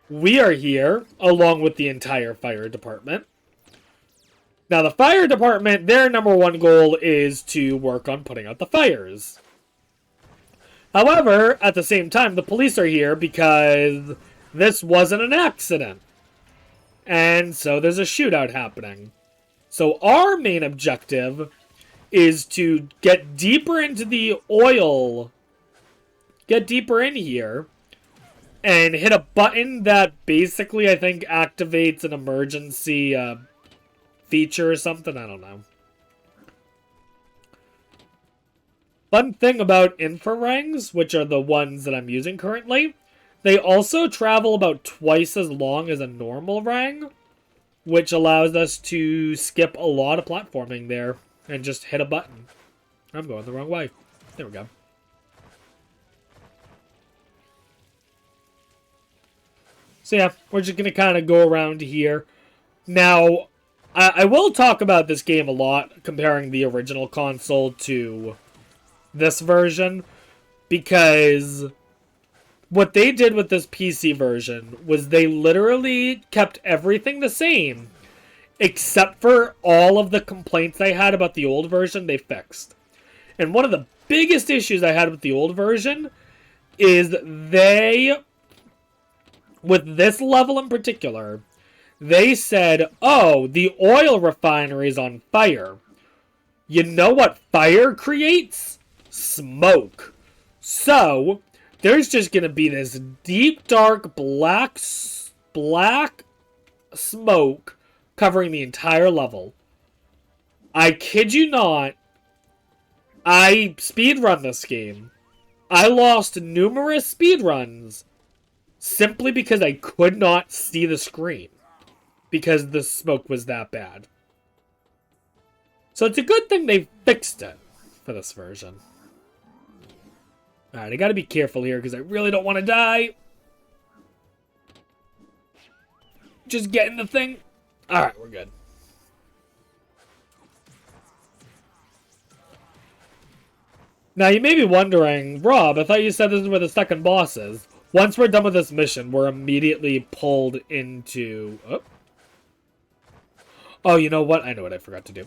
we are here, along with the entire fire department. Now, the fire department, their number one goal is to work on putting out the fires. However, at the same time, the police are here because this wasn't an accident. And so there's a shootout happening. So our main objective is to get deeper into the oil, get deeper in here, and hit a button that basically, I think, activates an emergency feature or something. I don't know. Fun thing about infrarings, which are the ones that I'm using currently, they also travel about twice as long as a normal rang, which allows us to skip a lot of platforming there and just hit a button. I'm going the wrong way. There we go. So yeah, we're just going to kind of go around here. Now, I will talk about this game a lot, comparing the original console to this version, because what they did with this PC version was they literally kept everything the same, except for all of the complaints I had about the old version they fixed. And one of the biggest issues I had with the old version is they, with this level in particular, they said, oh, the oil refinery is on fire. You know what fire creates? Smoke. So, there's just going to be this deep, dark, black smoke covering the entire level. I kid you not, I speedrun this game. I lost numerous speedruns simply because I could not see the screen, because the smoke was that bad. So it's a good thing they fixed it for this version. Alright, I gotta be careful here because I really don't want to die. Just getting the thing. Alright, we're good. Now, you may be wondering, Rob, I thought you said this is where the second boss is. Once we're done with this mission, we're immediately pulled into... Oh, you know what? I know what I forgot to do.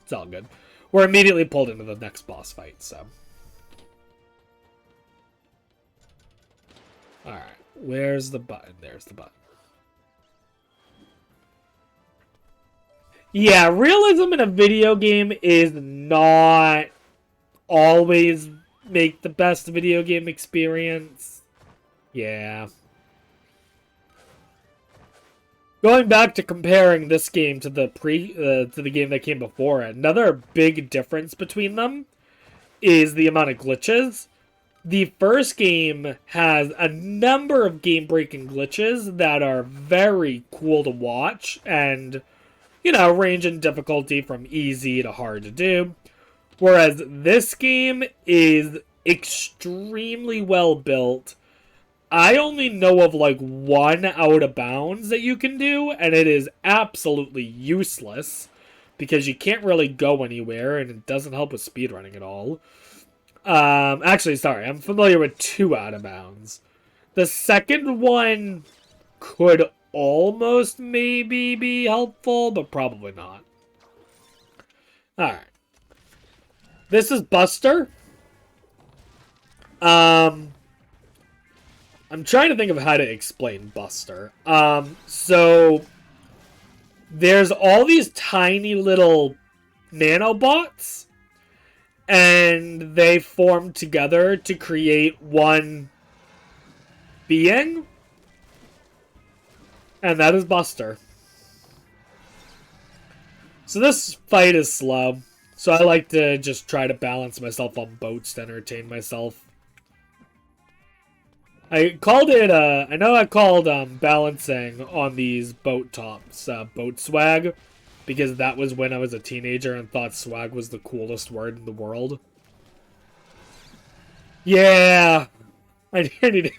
It's all good. We're immediately pulled into the next boss fight, so... Alright, where's the button? There's the button. Yeah, realism in a video game is not always make the best video game experience. Yeah. Going back to comparing this game to the to the game that came before it, another big difference between them is the amount of glitches. The first game has a number of game-breaking glitches that are very cool to watch and, you know, range in difficulty from easy to hard to do. Whereas this game is extremely well built. I only know of like one out of bounds that you can do, and it is absolutely useless because you can't really go anywhere and it doesn't help with speedrunning at all. Actually, sorry, I'm familiar with two out of bounds. The second one could almost maybe be helpful, but probably not. Alright. This is Buster. I'm trying to think of how to explain Buster. So there's all these tiny little nanobots, and they form together to create one being, and that is Buster. So this fight is slow, so I like to just try to balance myself on boats to entertain myself. I called it, I know I called balancing on these boat tops, boat swag, because that was when I was a teenager and thought swag was the coolest word in the world. Yeah! I need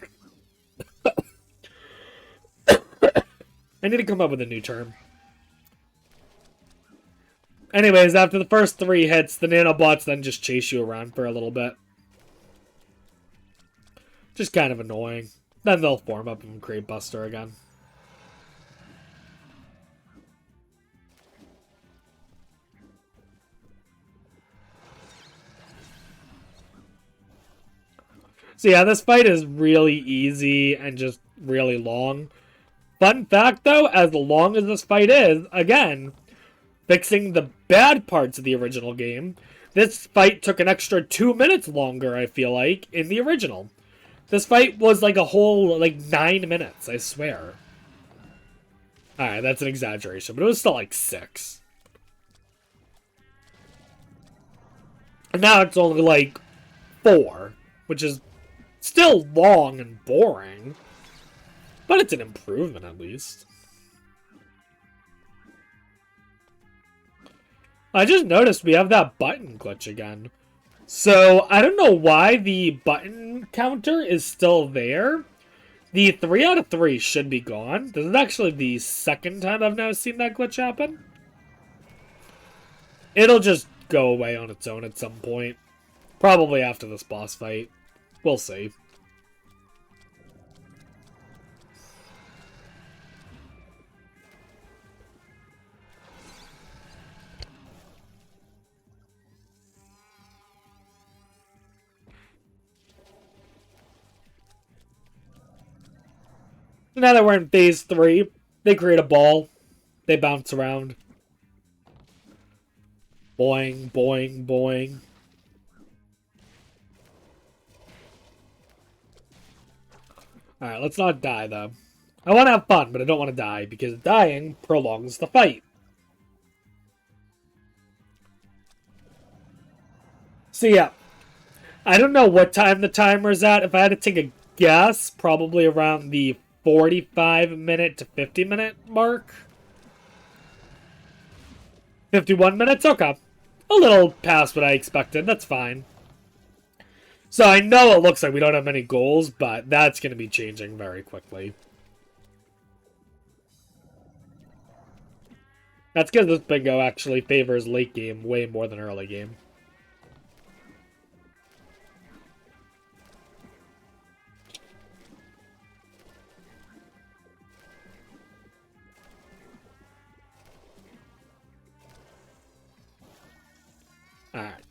to come up with a new term. Anyways, after the first 3 hits, the nanobots then just chase you around for a little bit. Just kind of annoying. Then they'll form up and create Buster again. So yeah, this fight is really easy and just really long. Fun fact though, as long as this fight is, again, fixing the bad parts of the original game, this fight took an extra 2 minutes longer, I feel like, in the original. This fight was like a whole, 9 minutes, I swear. Alright, that's an exaggeration, but it was still like 6. And now it's only like 4, which is still long and boring. But it's an improvement, at least. I just noticed we have that button glitch again. So, I don't know why the button counter is still there. The 3 out of 3 should be gone. This is actually the second time I've now seen that glitch happen. It'll just go away on its own at some point. Probably after this boss fight. We'll see. Now that we're in phase 3, they create a ball. They bounce around. Boing, boing, boing. Alright, let's not die, though. I want to have fun, but I don't want to die, because dying prolongs the fight. So yeah, I don't know what time the timer's at. If I had to take a guess, probably around the 45-minute to 50-minute mark. 51 minutes? Okay. A little past what I expected. That's fine. So I know it looks like we don't have many goals, but that's going to be changing very quickly. That's because this bingo actually favors late game way more than early game. Alright.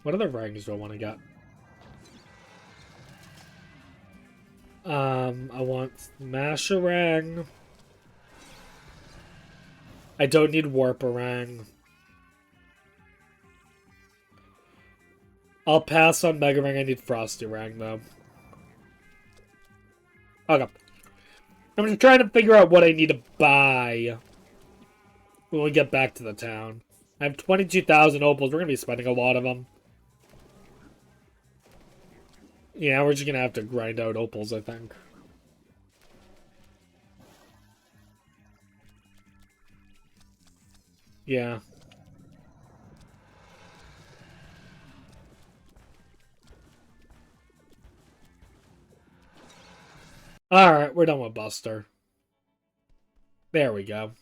What other rangs do I want to get? I want Smasherang. I don't need Warparang. I'll pass on Mega Ring. I need Frosty Rang, though. Okay. I'm just trying to figure out what I need to buy when we get back to the town. I have 22,000 opals. We're going to be spending a lot of them. Yeah, we're just going to have to grind out opals, I think. Yeah. Alright, we're done with Buster. There we go.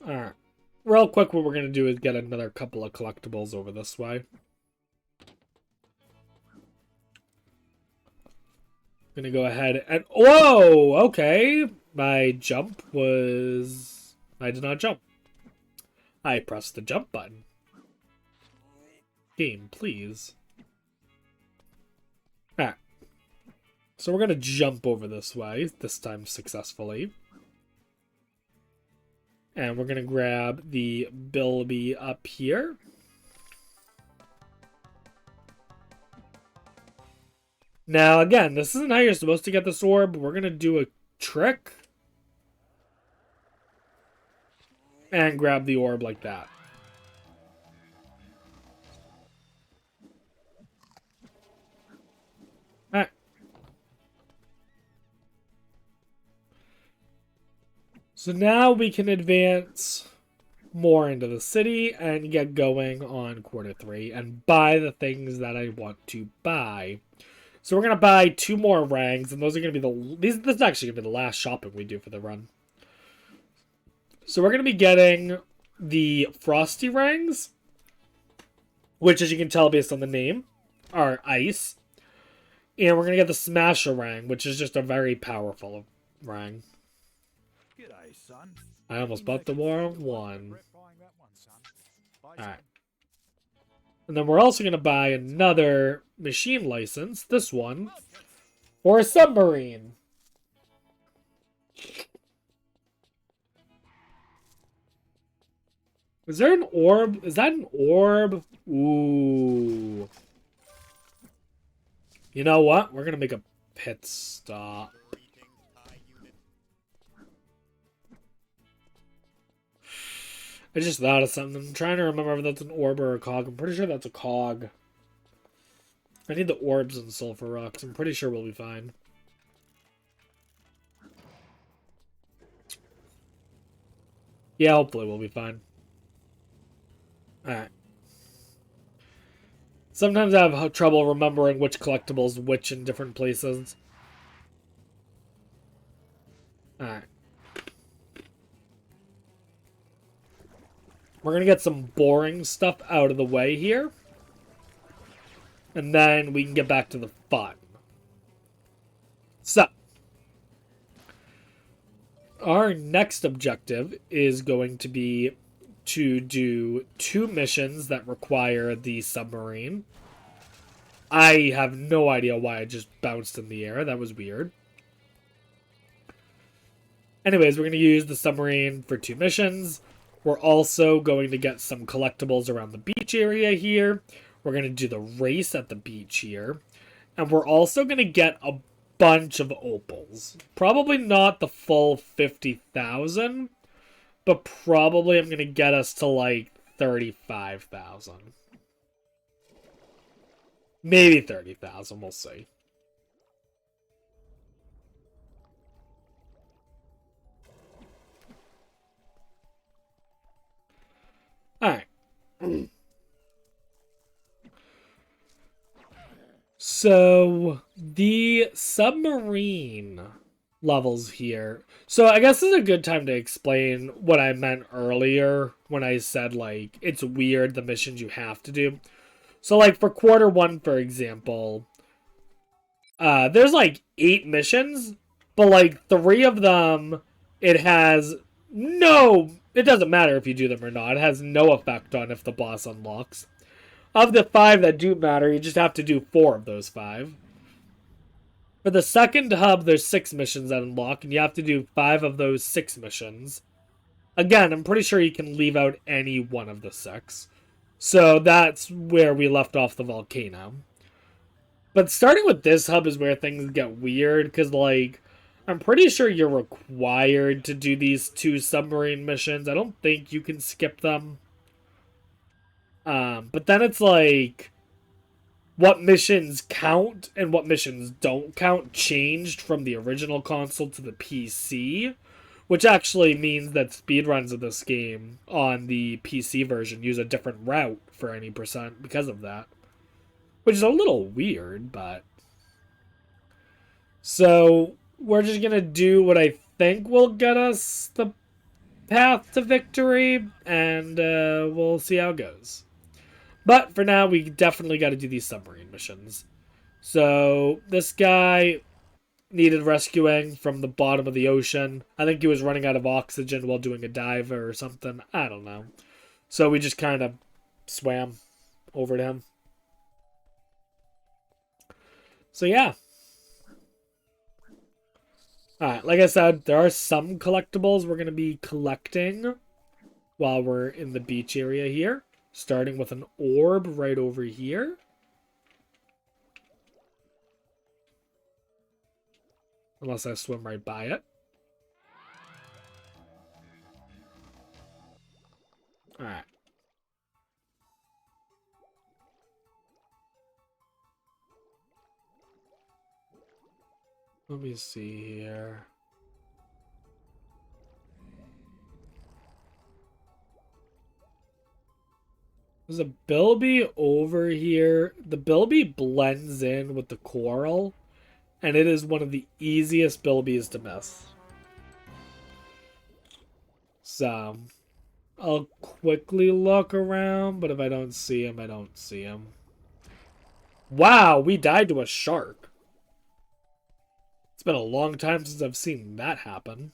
Alright. Real quick, what we're going to do is get another couple of collectibles over this way. Gonna go ahead and... Whoa! Okay. My jump was I did not jump. I pressed the jump button. Game, please. Alright. So we're going to jump over this way, this time successfully. And we're going to grab the Bilby up here. Now, again, this isn't how you're supposed to get this orb. We're going to do a trick. And grab the orb like that. Alright. So now we can advance more into the city and get going on quarter 3 and buy the things that I want to buy. So we're going to buy 2 more rangs, and those are going to be this is actually going to be the last shopping we do for the run. So we're going to be getting the Frosty rangs, which, as you can tell based on the name, are ice. And we're going to get the Smasher rang, which is just a very powerful rang. G'day, son. I almost bought the wrong one. Alright. And then we're also going to buy another machine license, this one, for a submarine. Is there an orb? Is that an orb? Ooh. You know what? We're going to make a pit stop. I just thought of something. I'm trying to remember if that's an orb or a cog. I'm pretty sure that's a cog. I need the orbs and sulfur rocks. I'm pretty sure we'll be fine. Yeah, hopefully we'll be fine. Alright. Sometimes I have trouble remembering which collectibles which in different places. Alright. We're going to get some boring stuff out of the way here. And then we can get back to the fun. So, our next objective is going to be to do 2 missions that require the submarine. I have no idea why I just bounced in the air. That was weird. Anyways, we're going to use the submarine for 2 missions. We're also going to get some collectibles around the beach area here. We're going to do the race at the beach here. And we're also going to get a bunch of opals. Probably not the full 50,000. But probably I'm going to get us to like 35,000. Maybe 30,000. We'll see. Alright. So, the submarine levels here. So, I guess this is a good time to explain what I meant earlier when I said, like, it's weird the missions you have to do. So, like, for quarter 1, for example, there's, like, 8 missions, but, like, 3 of them, it has no... It doesn't matter if you do them or not. It has no effect on if the boss unlocks. Of the 5 that do matter, you just have to do 4 of those 5. For the second hub, there's 6 missions that unlock, and you have to do 5 of those 6 missions. Again, I'm pretty sure you can leave out any one of the 6. So that's where we left off the volcano. But starting with this hub is where things get weird, because, like, I'm pretty sure you're required to do these 2 submarine missions. I don't think you can skip them. But then it's like, what missions count and what missions don't count changed from the original console to the PC, which actually means that speedruns of this game on the PC version use a different route for any percent because of that. Which is a little weird, but... So, we're just gonna do what I think will get us the path to victory, and we'll see how it goes. But for now, we definitely got to do these submarine missions. So this guy, needed rescuing from the bottom of the ocean. I think he was running out of oxygen while doing a dive or something. I don't know. So we just kind of swam over to him. So yeah. Alright, like I said, there are some collectibles we're going to be collecting while we're in the beach area here. Starting with an orb right over here. Unless I swim right by it. Alright. Let me see here. There's a bilby over here. The bilby blends in with the coral, and it is one of the easiest bilbies to miss. So, I'll quickly look around, but if I don't see him, I don't see him. Wow, we died to a shark. It's been a long time since I've seen that happen.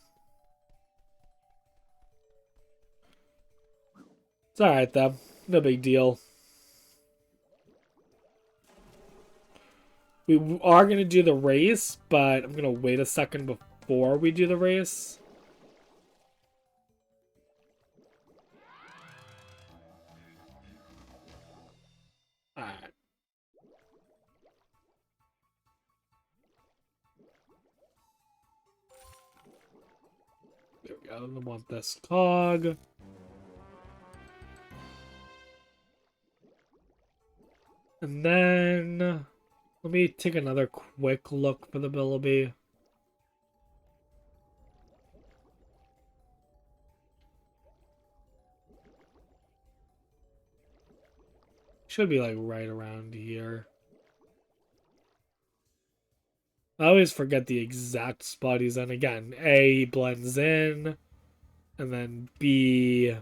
It's alright, though. No big deal. We are going to do the race, but I'm going to wait a second before we do the race. Alright. There we go. I want this cog. And then, let me take another quick look for the bilby. Should be like right around here. I always forget the exact spot he's in. Again, A blends in, and then B,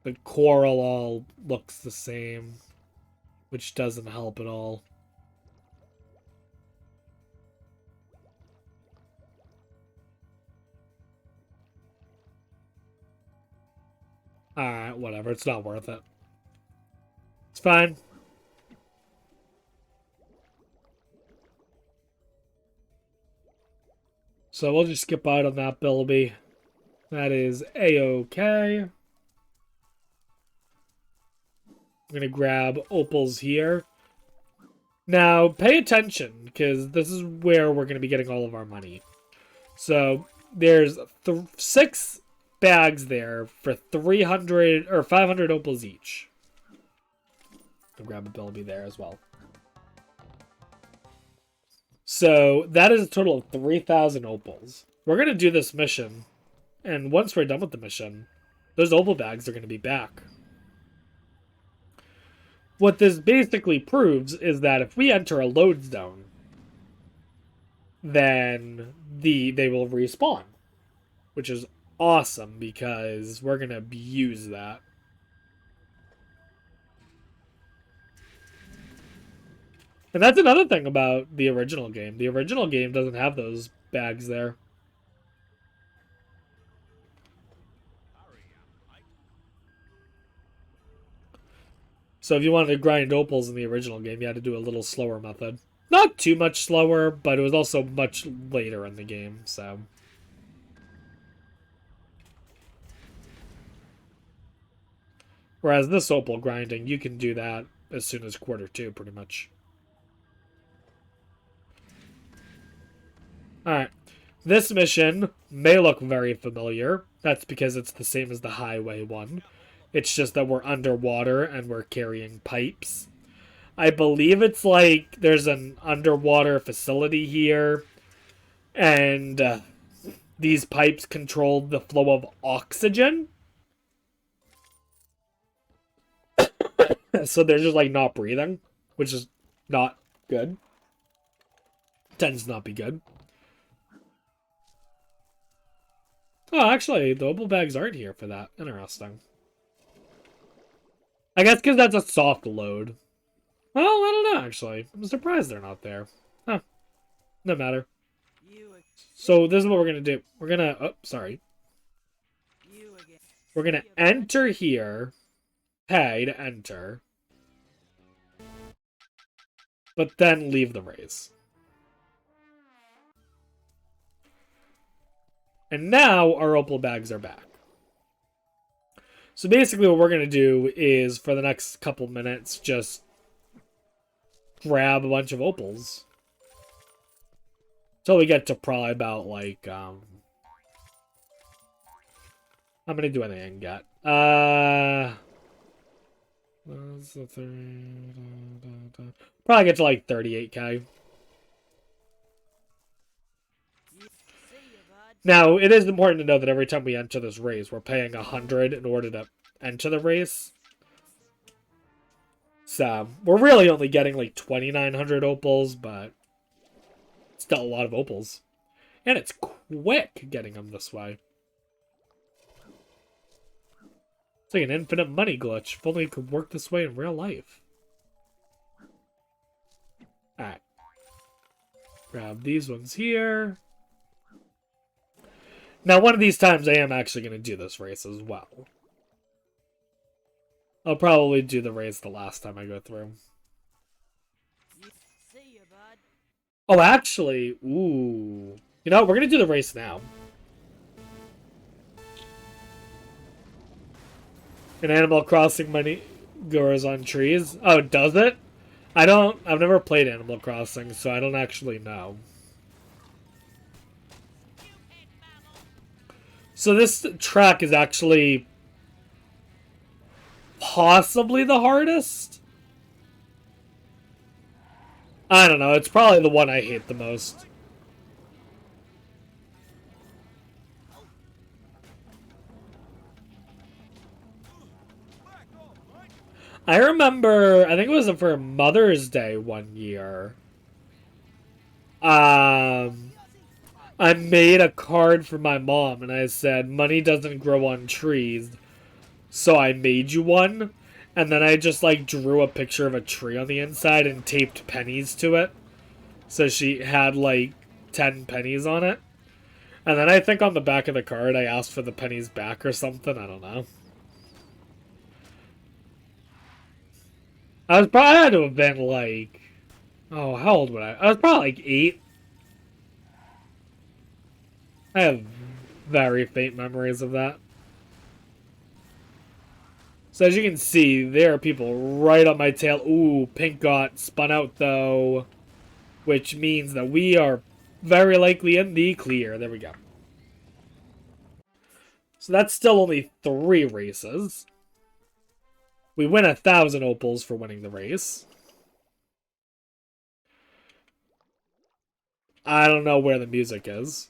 the coral all looks the same, which doesn't help at all. Alright, whatever. It's not worth it. It's fine. So we'll just skip out on that bilby. That is A-okay. I'm going to grab opals here. Now, pay attention, because this is where we're going to be getting all of our money. So, there's 6 bags there for 300 or 500 opals each. I'll grab a bilby there as well. So, that is a total of 3,000 opals. We're going to do this mission, and once we're done with the mission, those opal bags are going to be back. What this basically proves is that if we enter a load zone, then they will respawn, which is awesome because we're going to abuse that. And that's another thing about the original game. The original game doesn't have those bags there. So if you wanted to grind opals in the original game, you had to do a little slower method. Not too much slower, but it was also much later in the game, so... Whereas this opal grinding, you can do that as soon as quarter 2, pretty much. Alright. This mission may look very familiar. That's because it's the same as the highway one. It's just that we're underwater and we're carrying pipes. I believe it's like there's an underwater facility here. And these pipes control the flow of oxygen. So they're just like not breathing, which is not good. Tends to not be good. Oh, actually, the opal bags aren't here for that. Interesting. I guess because that's a soft load. Well, I don't know, actually. I'm surprised they're not there. Huh. No matter. So this is what we're going to do. We're going to... Oh, sorry. We're going to enter here. Pay to enter. But then leave the race. And now our opal bags are back. So basically what we're going to do is, for the next couple minutes, just grab a bunch of opals. Until we get to probably about, like, I'm going to do anything I can get. Probably get to, like, 38k. Now, it is important to know that every time we enter this race, we're paying 100 in order to enter the race. So, we're really only getting like 2,900 opals, but still a lot of opals. And it's quick getting them this way. It's like an infinite money glitch. If only it could work this way in real life. Alright. Grab these ones here. Now, one of these times I am actually going to do this race as well. I'll probably do the race the last time I go through. Oh, actually, ooh. You know, we're going to do the race now. An Animal Crossing money grows on trees. Oh, does it? I've never played Animal Crossing, so I don't actually know. So this track is actually possibly the hardest. I don't know. It's probably the one I hate the most. I remember, I think it was for Mother's Day one year. I made a card for my mom, and I said, money doesn't grow on trees, so I made you one. And then I just, like, drew a picture of a tree on the inside and taped pennies to it. So she had, like, 10 pennies on it. And then I think on the back of the card I asked for the pennies back or something. I don't know. I had to have been, like... Oh, how old would I? I was probably, like, 8. I have very faint memories of that. So as you can see, there are people right on my tail. Ooh, pink got spun out though, which means that we are very likely in the clear. There we go. So that's still only 3 races. We win 1,000 opals for winning the race. I don't know where the music is.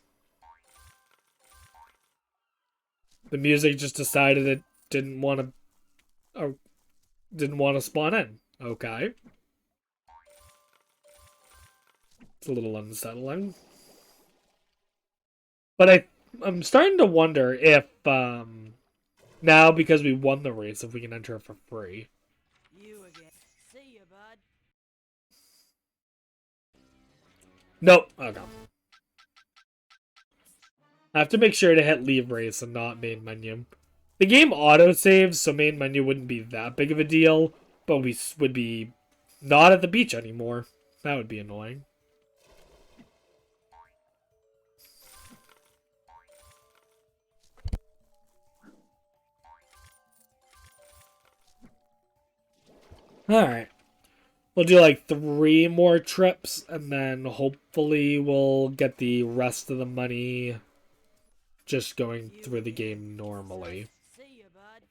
The music just decided it didn't want to spawn in. Okay. It's a little unsettling. But I'm starting to wonder if now, because we won the race, if we can enter it for free. You again. See you, bud. Nope. Okay. I have to make sure to hit leave race and not main menu. The game autosaves, so main menu wouldn't be that big of a deal, but we would be not at the beach anymore. That would be annoying. Alright. We'll do like 3 more trips, and then hopefully we'll get the rest of the money just going through the game normally. See you, bud.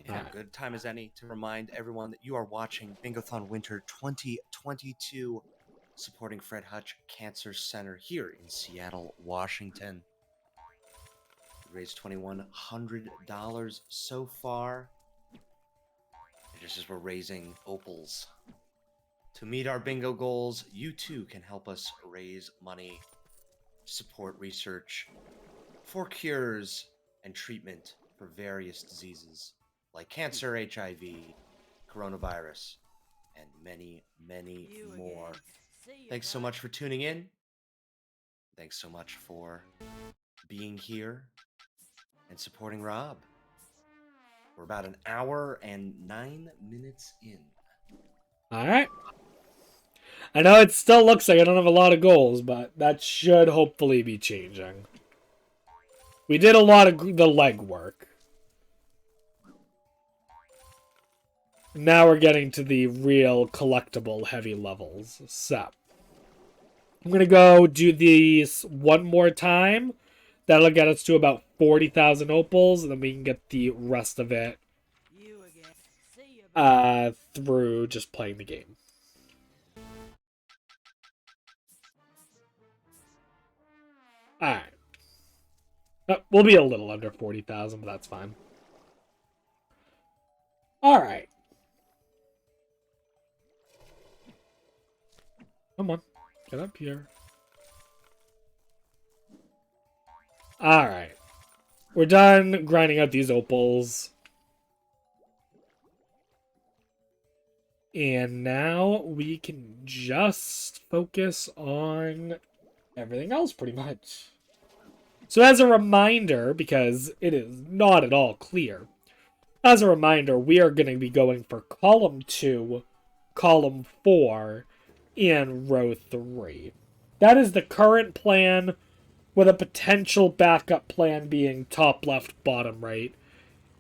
Yeah, good time as any to remind everyone that you are watching Bingothon Winter 2022, supporting Fred Hutch Cancer Centre here in Seattle, Washington. We raised $2,100 so far. Just as we're raising opals. To meet our bingo goals, you too can help us raise money, support research for cures and treatment for various diseases like cancer, HIV, coronavirus, and many, many You more. again. See ya, Thanks so bud. much for tuning in. Thanks so much for being here and supporting Rob. We're about an hour and 9 minutes in. Alright. I know it still looks like I don't have a lot of goals, but that should hopefully be changing. We did a lot of the legwork. Now we're getting to the real collectible heavy levels. So, I'm going to go do these one more time. That'll get us to about 40,000 opals, and then we can get the rest of it You again. See ya, bud. through just playing the game. Alright. We'll be a little under 40,000, but that's fine. Alright. Come on. Get up here. Alright. We're done grinding out these opals. And now we can just focus on everything else, pretty much. So as a reminder, because it is not at all clear, as a reminder, we are going to be going for column 2, column 4, and row 3. That is the current plan, with a potential backup plan being top left, bottom right,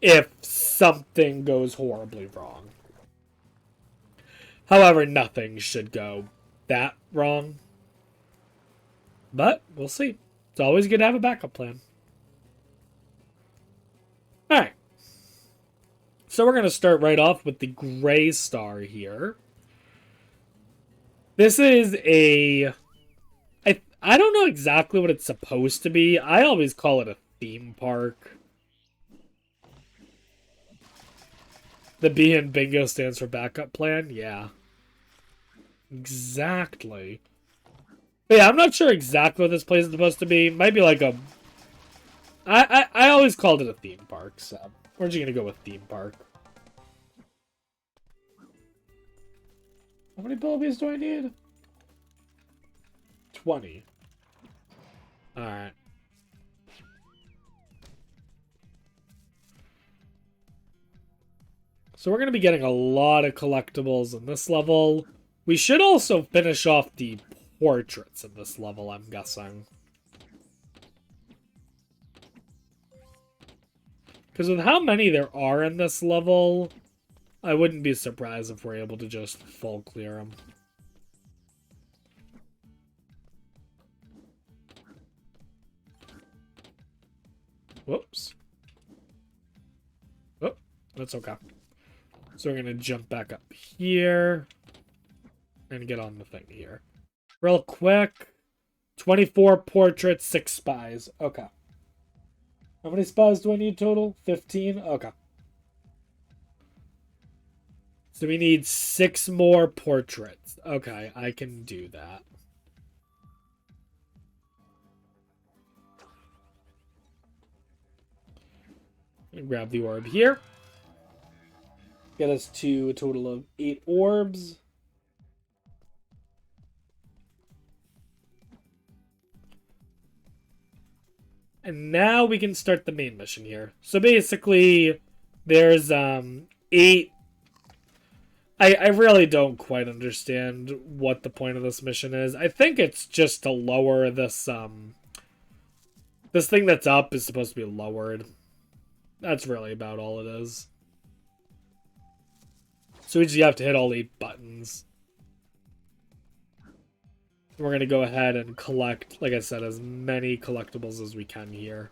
if something goes horribly wrong. However, nothing should go that wrong. But we'll see. It's always good to have a backup plan. Alright. So we're going to start right off with the gray star here. This is a... I don't know exactly what it's supposed to be. I always call it a theme park. The B in bingo stands for backup plan? Yeah. Exactly. But yeah, I'm not sure exactly what this place is supposed to be. Might be like a... I always called it a theme park, so we're just gonna go with theme park. How many billies do I need? 20. Alright. So we're going to be getting a lot of collectibles in this level. We should also finish off the portraits in this level, I'm guessing. Because with how many there are in this level, I wouldn't be surprised if we're able to just full clear them. Whoops. Oh, that's okay. So we're going to jump back up here and get on the thing here. Real quick. 24 portraits, 6 spies. Okay. How many spies do I need total? 15? Okay. So we need 6 more portraits. Okay, I can do that. And grab the orb here. Get us to a total of 8 orbs. And now we can start the main mission here. So basically, there's 8... I really don't quite understand what the point of this mission is. I think it's just to lower this... This thing that's up is supposed to be lowered. That's really about all it is. So we just have to hit all 8 buttons. We're going to go ahead and collect, like I said, as many collectibles as we can here.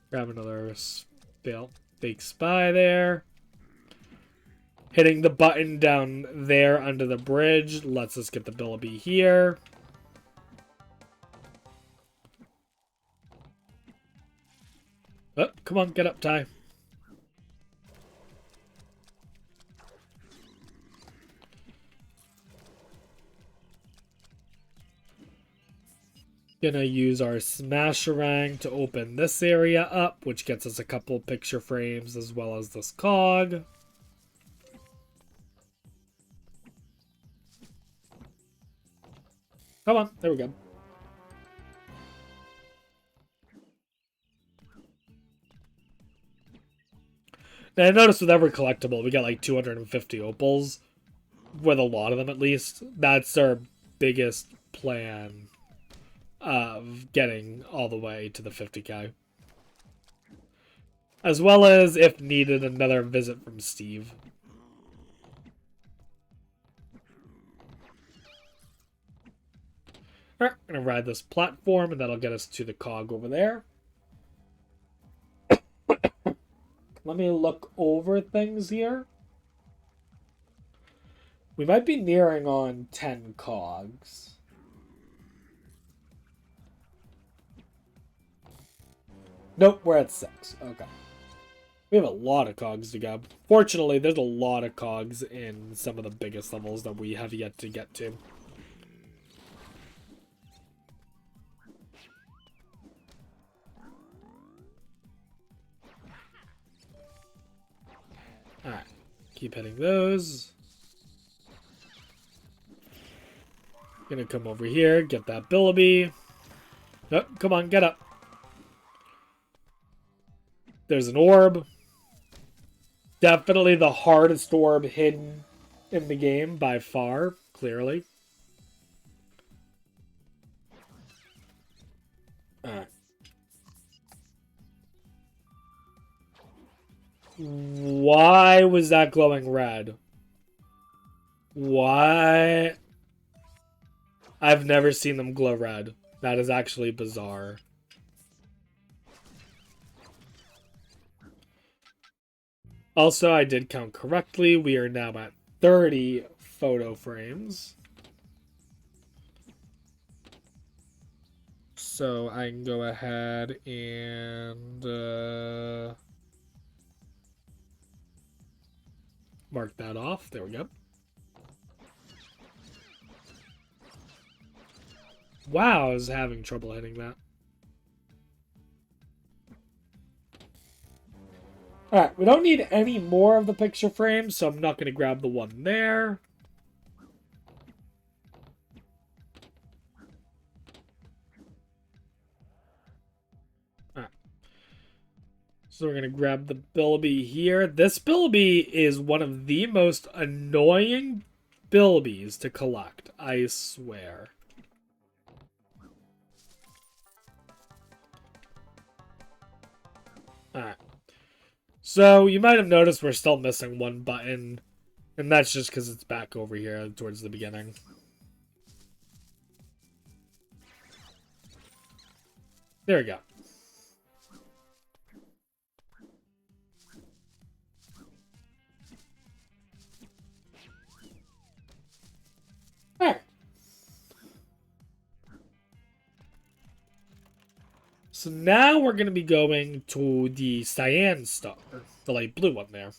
Grab another fake spy there. Hitting the button down there under the bridge lets us get the Billaby here. Oh, come on, get up, Ty. Gonna use our Smasherang to open this area up, which gets us a couple picture frames as well as this cog. Come on, there we go. Now, I noticed with every collectible, we get like 250 opals. With a lot of them, at least. That's our biggest plan of getting all the way to the 50k. As well as, if needed, another visit from Steve. Alright, I'm gonna ride this platform, and that'll get us to the cog over there. Let me look over things here. We might be nearing on 10 cogs. Nope, we're at 6. Okay. We have a lot of cogs to go. Fortunately, there's a lot of cogs in some of the biggest levels that we have yet to get to. Alright. Keep hitting those. Gonna come over here, get that Billaby. Oh, come on, get up. There's an orb. Definitely the hardest orb hidden in the game by far, clearly. Alright. Why was that glowing red? Why? I've never seen them glow red. That is actually bizarre. Also, I did count correctly. We are now at 30 photo frames. So I can go ahead and mark that off. There we go. Wow, I was having trouble hitting that. Alright, we don't need any more of the picture frames, so I'm not going to grab the one there. Alright. So we're going to grab the Billaby here. This Billaby is one of the most annoying Billabys to collect, I swear. Alright. So, you might have noticed we're still missing one button, and that's just because it's back over here towards the beginning. There we go. Alright. So now we're going to be going to the cyan star, the light blue one there.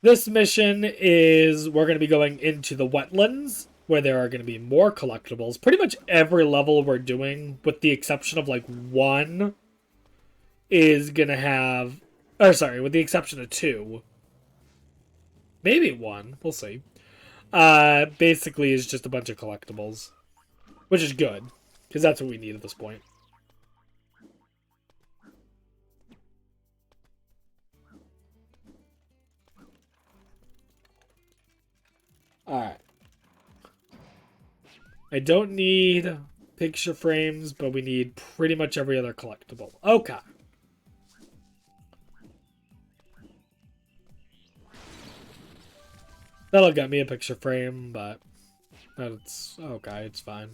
This mission is we're going to be going into the wetlands where there are going to be more collectibles. Pretty much every level we're doing, with the exception of like one, is going to have, or sorry, with the exception of two. Maybe one, we'll see. Basically is just a bunch of collectibles, which is good. Because that's what we need at this point. Alright. I don't need picture frames, but we need pretty much every other collectible. Okay. That'll get me a picture frame, but that's okay, it's fine.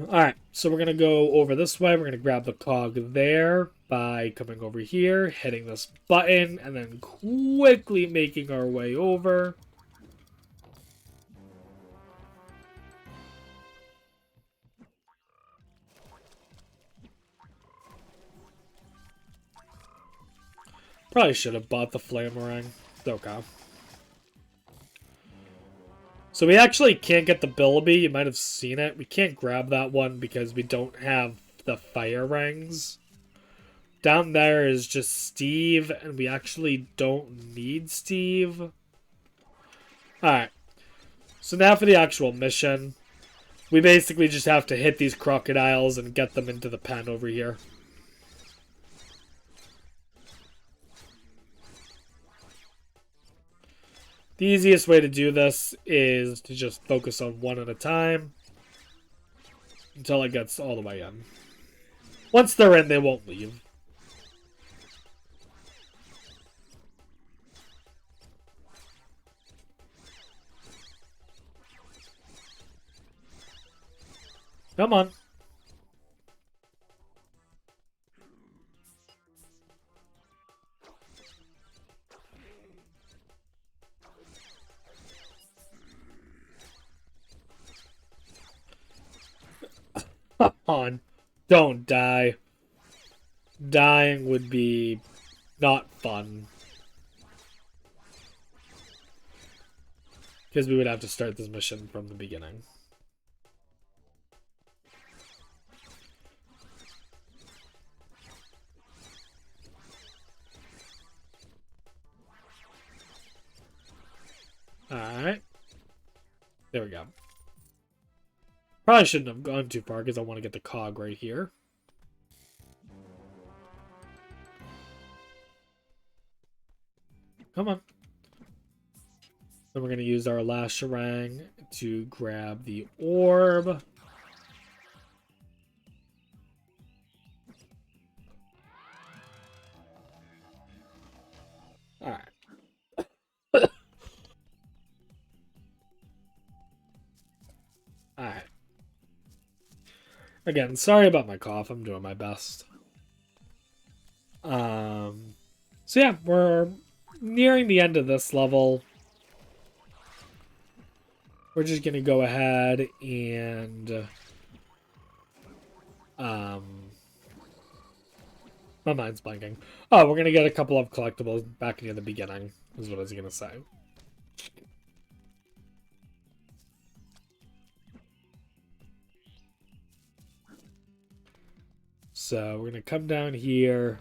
Alright, so we're going to go over this way. We're going to grab the cog there by coming over here, hitting this button, and then quickly making our way over. Probably should have bought the Flamerang. Okay. So we actually can't get the Bilby. You might have seen it. We can't grab that one because we don't have the fire rings. Down there is just Steve, and we actually don't need Steve. Alright. So now for the actual mission. We basically just have to hit these crocodiles and get them into the pen over here. The easiest way to do this is to just focus on one at a time until it gets all the way in. Once they're in, they won't leave. Come on. Come on. Don't die. Dying would be not fun. Because we would have to start this mission from the beginning. Alright. There we go. Probably shouldn't have gone too far because I want to get the cog right here. Come on. Then we're going to use our last Sharang to grab the orb. Alright. Alright. Again, sorry about my cough. I'm doing my best. So yeah, we're nearing the end of this level. We're just gonna go ahead and my mind's blanking. Oh, we're gonna get a couple of collectibles back near the beginning, is what I was gonna say. So we're gonna come down here,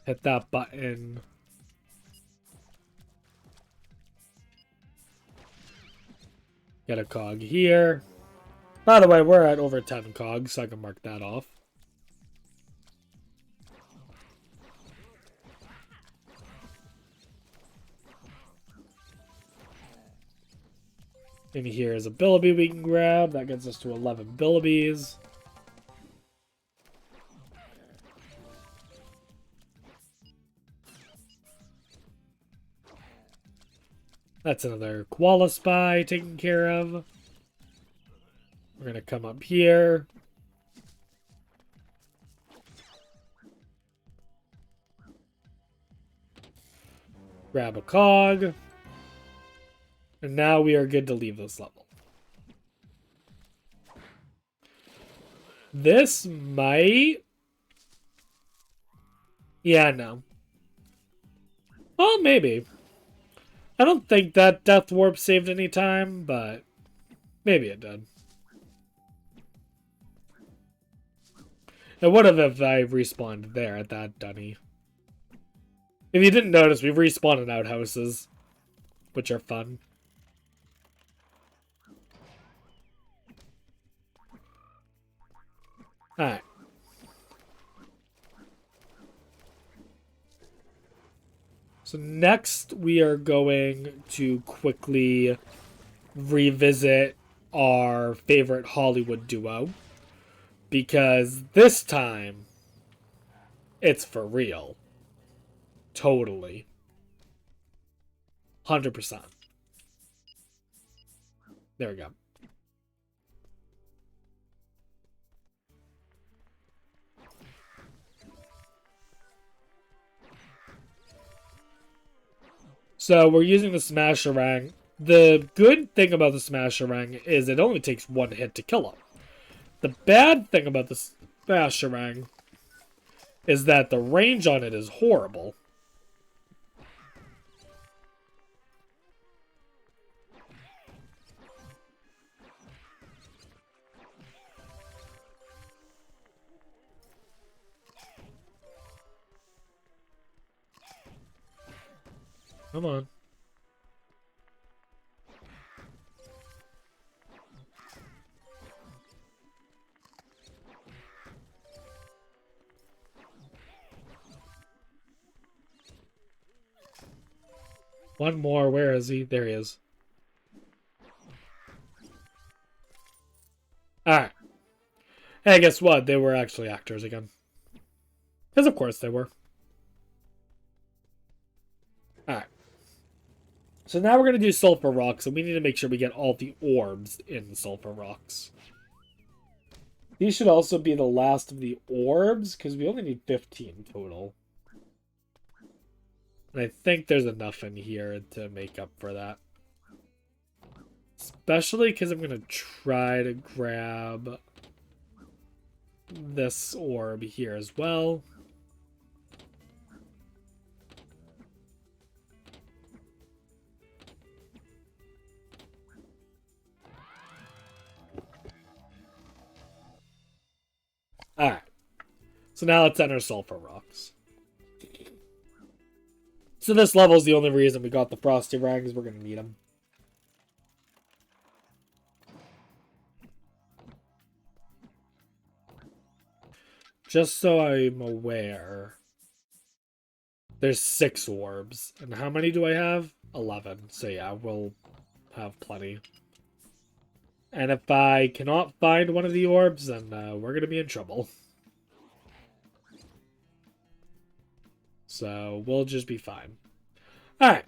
hit that button, get a cog here. By the way, we're at over 10 cogs, so I can mark that off. In here is a Bilby we can grab. That gets us to 11 Bilbies. That's another koala spy taken care of. We're going to come up here. Grab a cog. And now we are good to leave this level. This might... Yeah, no. Well, maybe. I don't think that Death Warp saved any time, but maybe it did. It would have if I respawned there at that dunny. If you didn't notice, we respawned in outhouses, which are fun. Alright. So next we are going to quickly revisit our favorite Hollywood duo. Because this time, it's for real. Totally. 100%. There we go. So we're using the Smasherang. The good thing about the Smasherang is it only takes one hit to kill him. The bad thing about the Smasherang is that the range on it is horrible. Come on. One more. Where is he? There he is. Alright. Hey, guess what? They were actually actors again. Because of course they were. Alright. So now we're going to do sulfur rocks, and we need to make sure we get all the orbs in sulfur rocks. These should also be the last of the orbs, because we only need 15 total. And I think there's enough in here to make up for that. Especially because I'm going to try to grab this orb here as well. Alright. So now let's enter sulfur rocks. So this level is the only reason we got the frosty rings. We're going to need them. Just so I'm aware, there's 6 orbs. And how many do I have? 11. So yeah, we'll have plenty. And if I cannot find one of the orbs, then we're going to be in trouble. So we'll just be fine. Alright.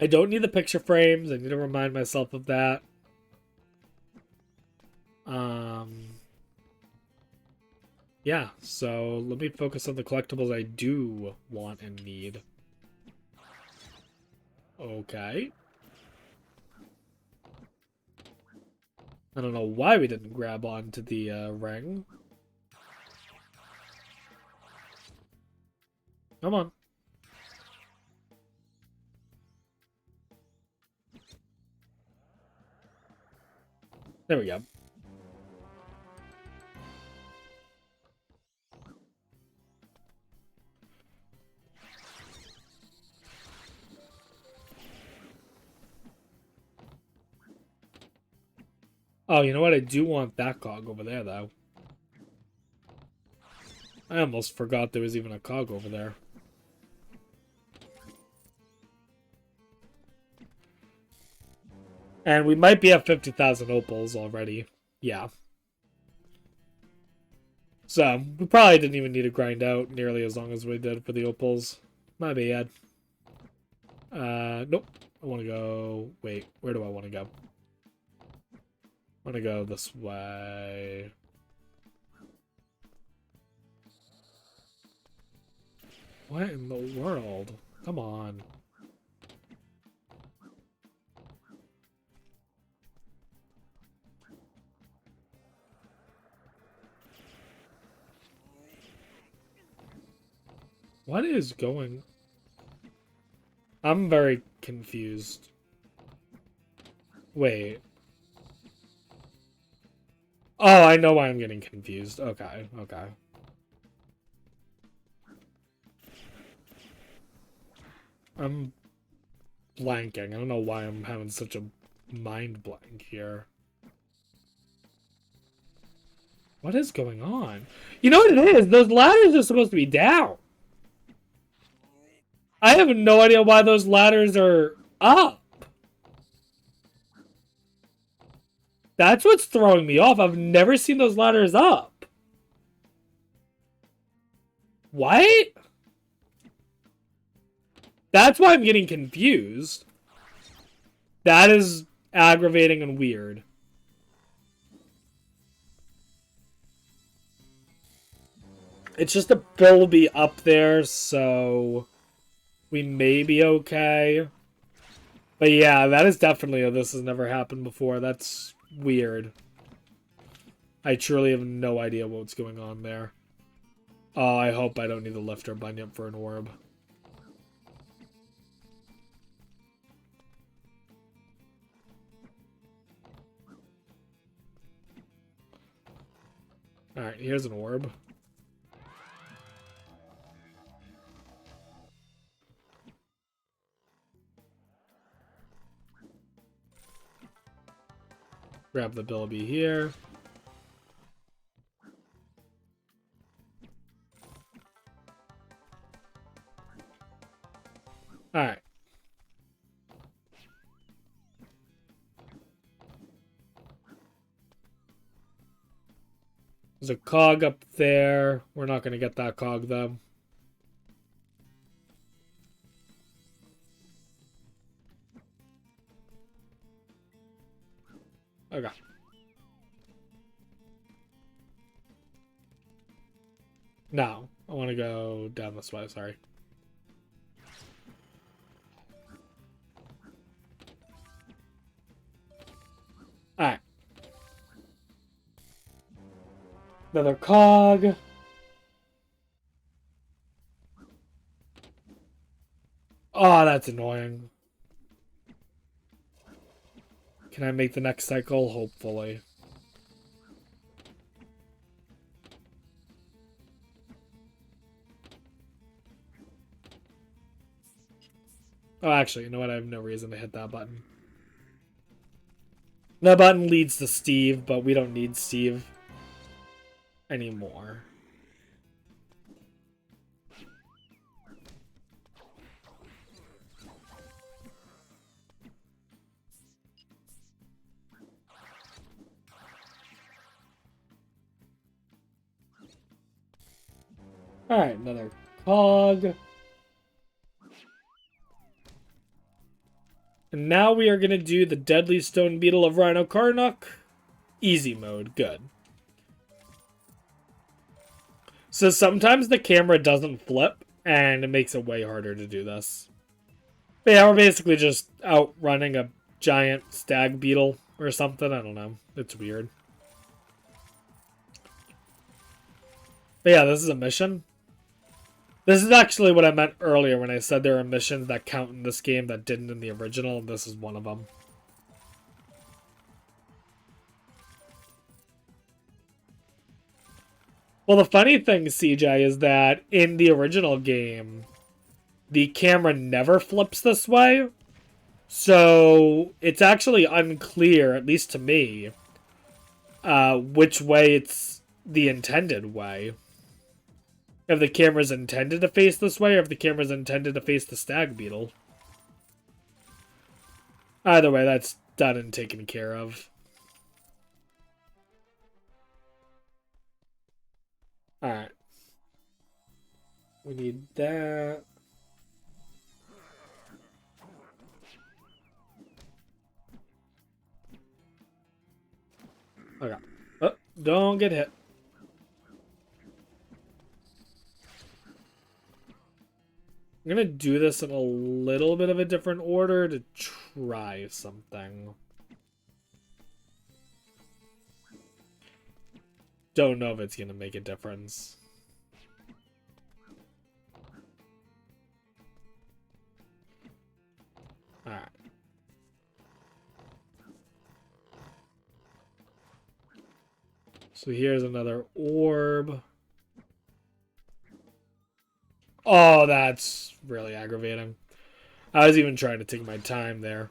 I don't need the picture frames. I need to remind myself of that. Yeah, so let me focus on the collectibles I do want and need. Okay. I don't know why we didn't grab onto the ring. Come on. There we go. Oh, you know what? I do want that cog over there, though. I almost forgot there was even a cog over there. And we might be at 50,000 opals already. Yeah. So, we probably didn't even need to grind out nearly as long as we did for the opals. My bad. Nope. I want to go... Wait, where do I want to go? I want to go this way. What in the world? Come on. What is going... I'm very confused. Wait. Oh, I know why I'm getting confused. Okay, okay. I'm blanking. I don't know why I'm having such a mind blank here. What is going on? You know what it is? Those ladders are supposed to be down. I have no idea why those ladders are up. That's what's throwing me off. I've never seen those ladders up. What? That's why I'm getting confused. That is aggravating and weird. It's just a bill will be up there, so we may be okay. But yeah, that is definitely, this has never happened before. That's weird. I truly have no idea what's going on there. Oh, I hope I don't need to lift or bunyip for an orb. Alright, here's an orb. Grab the Bilby here. Alright. There's a cog up there. We're not going to get that cog, though. Okay. No, I want to go down this way, sorry. Alright. Another cog. Oh, that's annoying. Can I make the next cycle? Hopefully. Oh, actually, you know what? I have no reason to hit that button. That button leads to Steve, but we don't need Steve anymore. Alright, another cog. And now we are going to do the Deadly Stone Beetle of Rhino Karnuk. Easy mode, good. So sometimes the camera doesn't flip, and it makes it way harder to do this. But yeah, we're basically just outrunning a giant stag beetle or something. I don't know. It's weird. But yeah, this is a mission. This is actually what I meant earlier when I said there are missions that count in this game that didn't in the original, and this is one of them. Well, the funny thing, CJ, is that in the original game, the camera never flips this way. So it's actually unclear, at least to me, which way it's the intended way. If the camera's intended to face this way, or if the camera's intended to face the stag beetle. Either way, that's done and taken care of. Alright. We need that. Okay. Oh, don't get hit. I'm gonna do this in a little bit of a different order to try something. Don't know if it's gonna make a difference. Alright. So here's another orb. Oh, that's really aggravating. I was even trying to take my time there.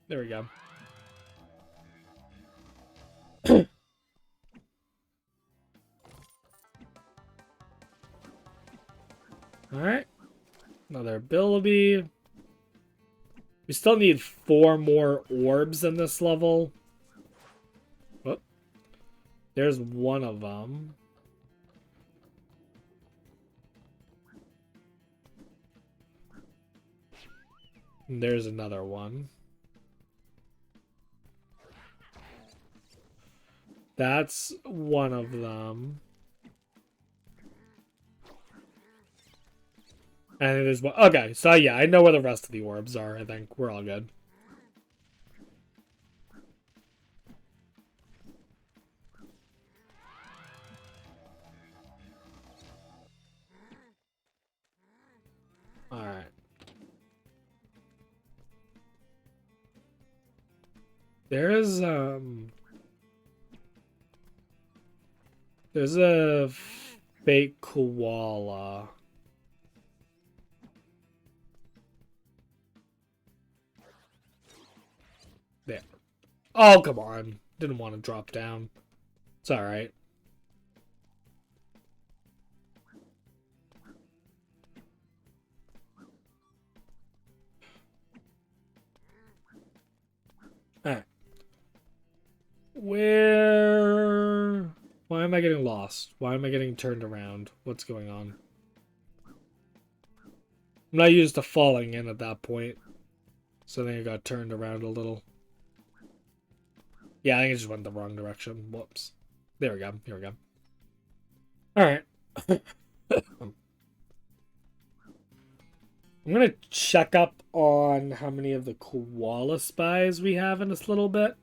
There we go. Alright. Another Bilby. We still need 4 more orbs in this level. Oh, there's one of them. And there's another one. That's one of them. And it is one. Okay, so yeah, I know where the rest of the orbs are. I think we're all good. Alright. There is, There's a fake koala. There. Oh, come on. Didn't want to drop down. It's alright. Alright. Where... Why am I getting lost? Why am I getting turned around? What's going on? I'm not used to falling in at that point. So I think I got turned around a little. Yeah, I think I just went the wrong direction. Whoops. There we go. Here we go. Alright. I'm going to check up on how many of the koala spies we have in this little bit.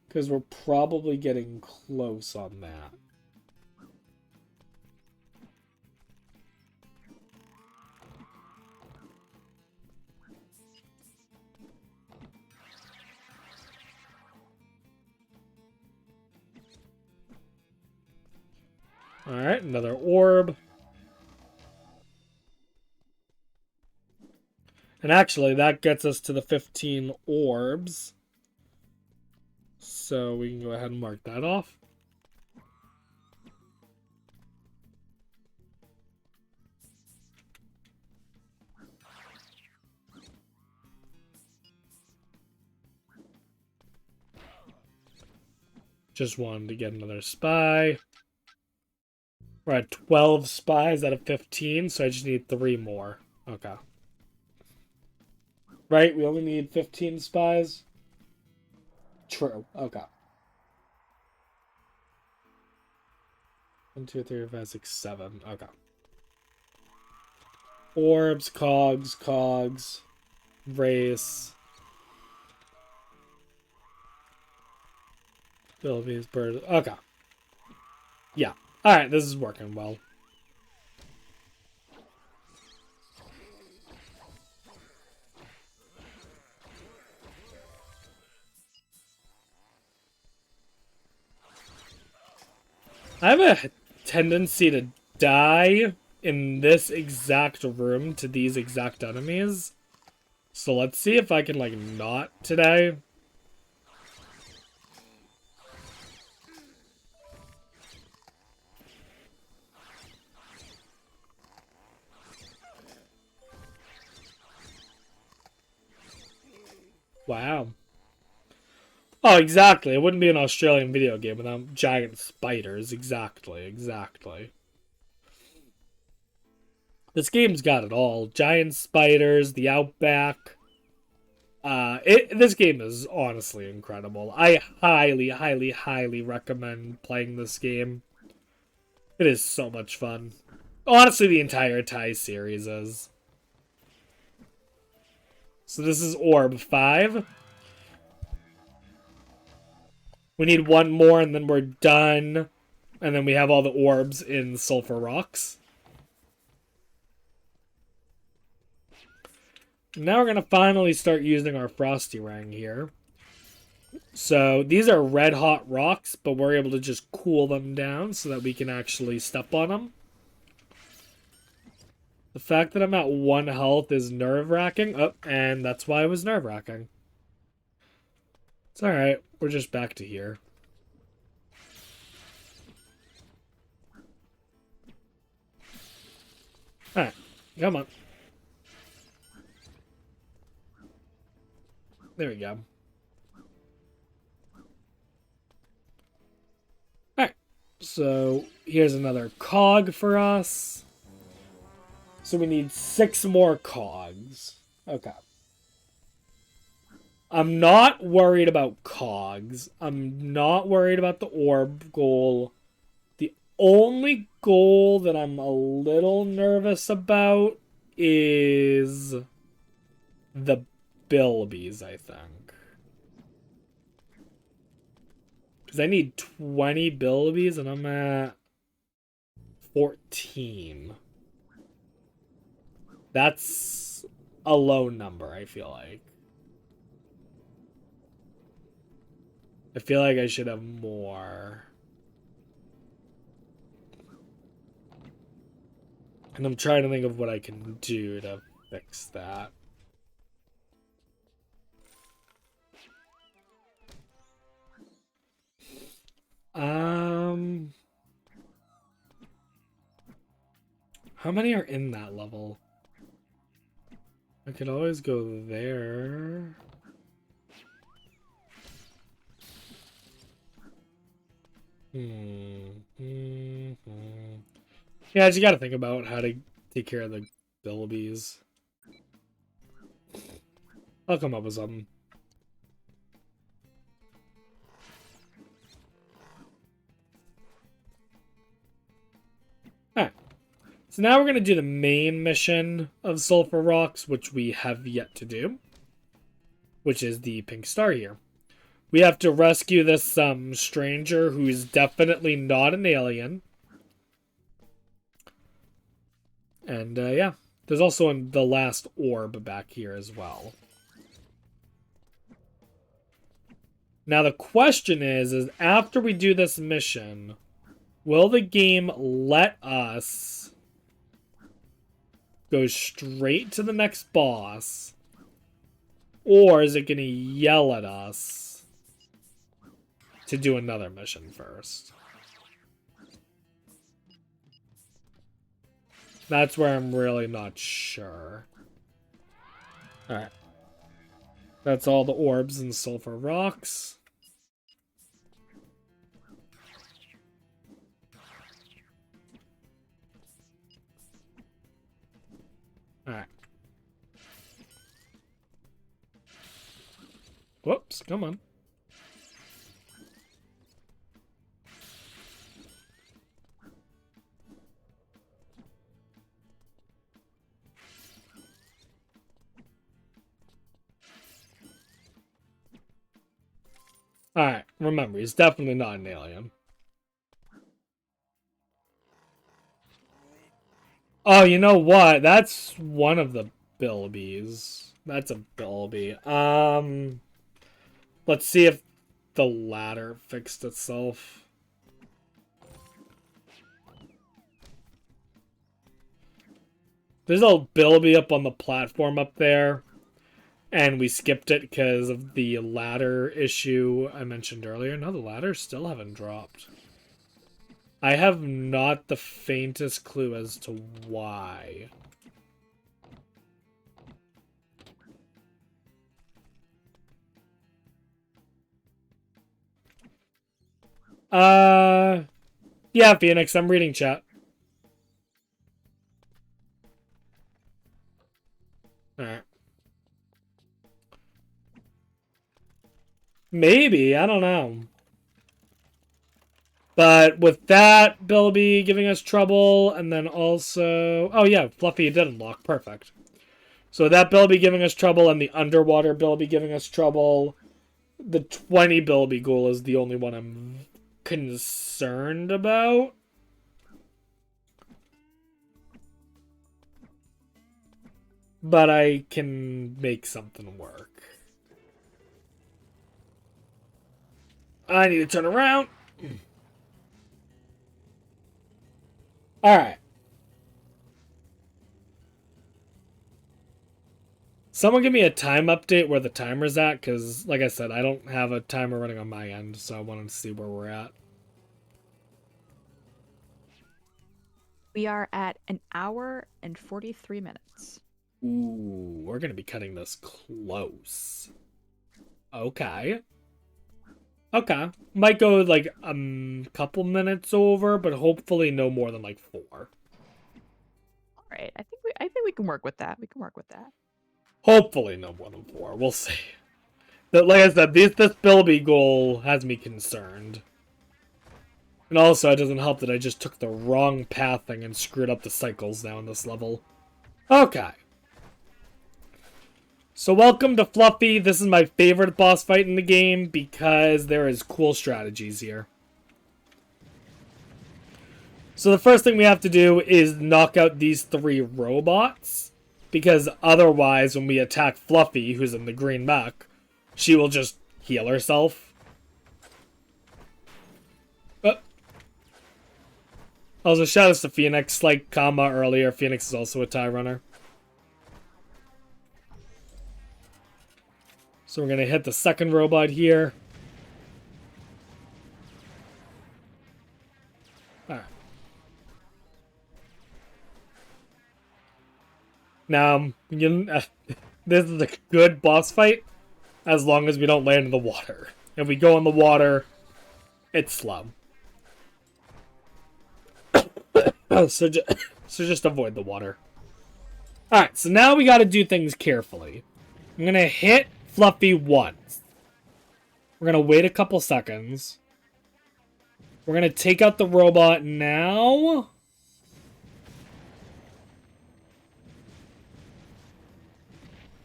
Because we're probably getting close on that. Alright, another orb. And actually, that gets us to the 15 orbs. So we can go ahead and mark that off. Just wanted to get another spy. We're at 12 spies out of 15, so I just need 3 more. Okay. Right? We only need 15 spies? True. Okay. 1, 2, 3, 4, 5, 6, 7. Okay. Orbs, cogs, race. Bilby's bird. Okay. Yeah. Alright, this is working well. I have a tendency to die in this exact room to these exact enemies. So let's see if I can, like, not today. Wow. Oh, exactly. It wouldn't be an Australian video game without giant spiders. Exactly. This game's got it all. Giant spiders, the outback. This game is honestly incredible. I highly recommend playing this game. It is so much fun. Honestly, the entire TIE series is. So this is Orb 5. We need 1 more and then we're done. And then we have all the orbs in Sulfur Rocks. Now we're going to finally start using our Frosty Ring here. So these are red hot rocks, but we're able to just cool them down so that we can actually step on them. The fact that I'm at 1 health is nerve-wracking. Oh, and that's why it was nerve-wracking. It's alright. We're just back to here. Alright. Come on. There we go. Alright. So, here's another cog for us. So we need 6 more cogs. Okay. I'm not worried about cogs. I'm not worried about the orb goal. The only goal that I'm a little nervous about is the bilbies, I think. Because I need 20 bilbies and I'm at 14. That's a low number, I feel like. I feel like I should have more. And I'm trying to think of what I can do to fix that. How many are in that level? I could always go there. Yeah, you gotta think about how to take care of the bilbies. I'll come up with something. Alright. So now we're going to do the main mission of Sulphur Rocks, which we have yet to do. Which is the pink star here. We have to rescue this stranger who's definitely not an alien. And yeah, there's also the last orb back here as well. Now the question is after we do this mission, will the game let us go straight to the next boss? Or is it going to yell at us to do another mission first? That's where I'm really not sure. Alright. That's all the orbs and Sulphur Rocks. Alright. Whoops, come on. Alright, remember, he's definitely not an alien. Oh, you know what? That's one of the bilbies. That's a bilby. Let's see if the ladder fixed itself. There's a bilby up on the platform up there. And we skipped it because of the ladder issue I mentioned earlier. No, the ladders still haven't dropped. I have not the faintest clue as to why. Yeah, Phoenix, I'm reading chat. Alright. Maybe, I don't know. But with that bilby giving us trouble, and then also... Oh yeah, Fluffy did unlock. Perfect. So that bilby giving us trouble, and the underwater bilby giving us trouble. The 20 bilby goal is the only one I'm concerned about. But I can make something work. I need to turn around. Alright. Someone give me a time update where the timer's at, because, like I said, I don't have a timer running on my end, so I wanted to see where we're at. We are at 1 hour and 43 minutes. Ooh, we're going to be cutting this close. Okay. Okay. Might go like a couple minutes over, but hopefully no more than like 4. All right. I think we can work with that. We can work with that. Hopefully no more than 4. We'll see. But like I said, this bilby goal has me concerned. And also, it doesn't help that I just took the wrong pathing and screwed up the cycles now in this level. Okay. So welcome to Fluffy. This is my favorite boss fight in the game because there is cool strategies here. So the first thing we have to do is knock out these 3 robots. Because otherwise, when we attack Fluffy, who's in the green mech, she will just heal herself. Also, shout outs to Phoenix. Like Kama earlier, Phoenix is also a tie runner. So we're going to hit the second robot here. Alright. Now, this is a good boss fight as long as we don't land in the water. If we go in the water, it's slow. So just avoid the water. Alright, so now we got to do things carefully. I'm going to hit Fluffy once. We're going to wait a couple seconds. We're going to take out the robot now.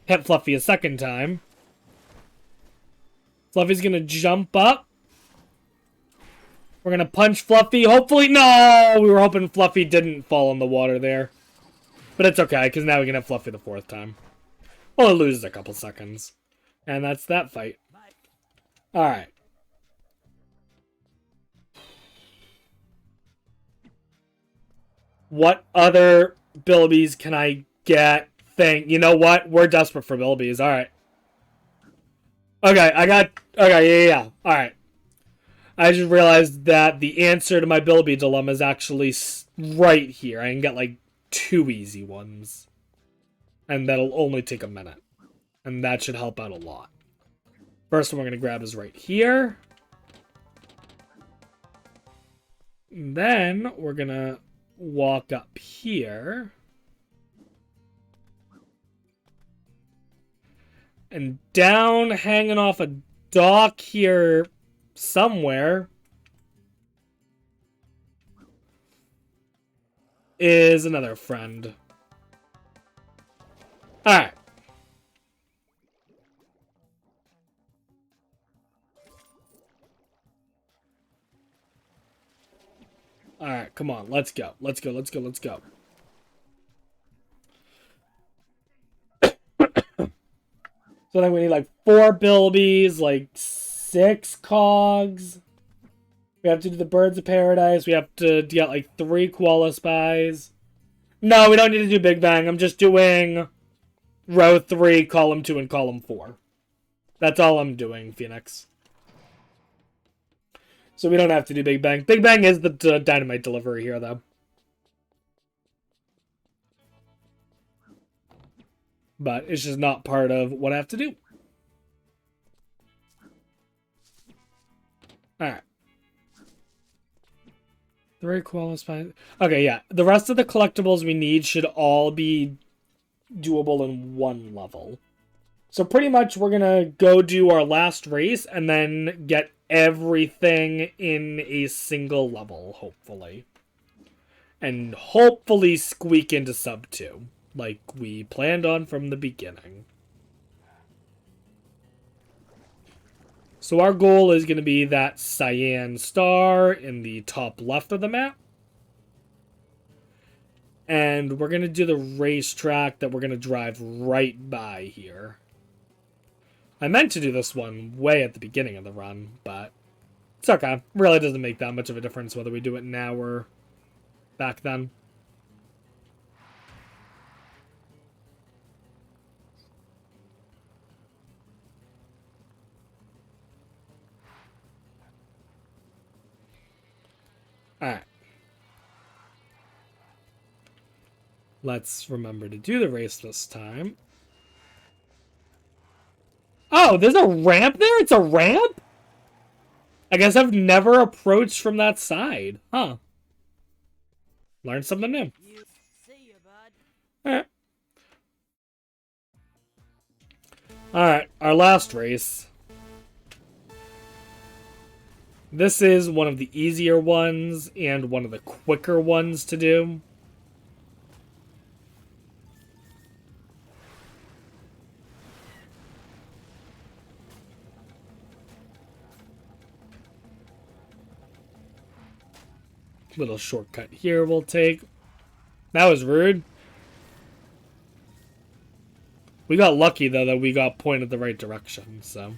Hit Fluffy a second time. Fluffy's going to jump up. We're going to punch Fluffy. Hopefully, no! We were hoping Fluffy didn't fall in the water there. But it's okay, because now we can hit Fluffy the fourth time. Well, it loses a couple seconds. And that's that fight. Alright. What other Bilbies can I get? You know what? We're desperate for Bilbies. Alright. Okay, yeah. Alright. I just realized that the answer to my Bilby dilemma is actually right here. I can get like 2 easy ones. And that'll only take a minute. And that should help out a lot. First one we're going to grab is right here. And then we're going to walk up here. And down, hanging off a dock here somewhere, is another friend. Alright. Alright, come on, let's go. Let's go. So then we need like 4 Bilbies, like 6 cogs. We have to do the Birds of Paradise. We have to get like 3 Koala Spies. No, we don't need to do Big Bang. I'm just doing row 3, column 2, and column 4. That's all I'm doing, Phoenix. So we don't have to do Big Bang. Big Bang is the dynamite delivery here, though. But it's just not part of what I have to do. Alright. 3 Koala Spies. Okay, yeah. The rest of the collectibles we need should all be doable in 1 level. So pretty much we're going to go do our last race and then get everything in a single level, hopefully. And hopefully squeak into sub 2. Like we planned on from the beginning. So our goal is going to be that cyan star in the top left of the map. And we're going to do the racetrack that we're going to drive right by here. I meant to do this one way at the beginning of the run, but it's okay. Really doesn't make that much of a difference whether we do it now or back then. Alright. Let's remember to do the race this time. Oh, there's a ramp there? It's a ramp? I guess I've never approached from that side. Huh. Learned something new. See you, bud. Alright, our last race. This is one of the easier ones and one of the quicker ones to do. Little shortcut here we'll take. That was rude. We got lucky, though, that we got pointed the right direction, so...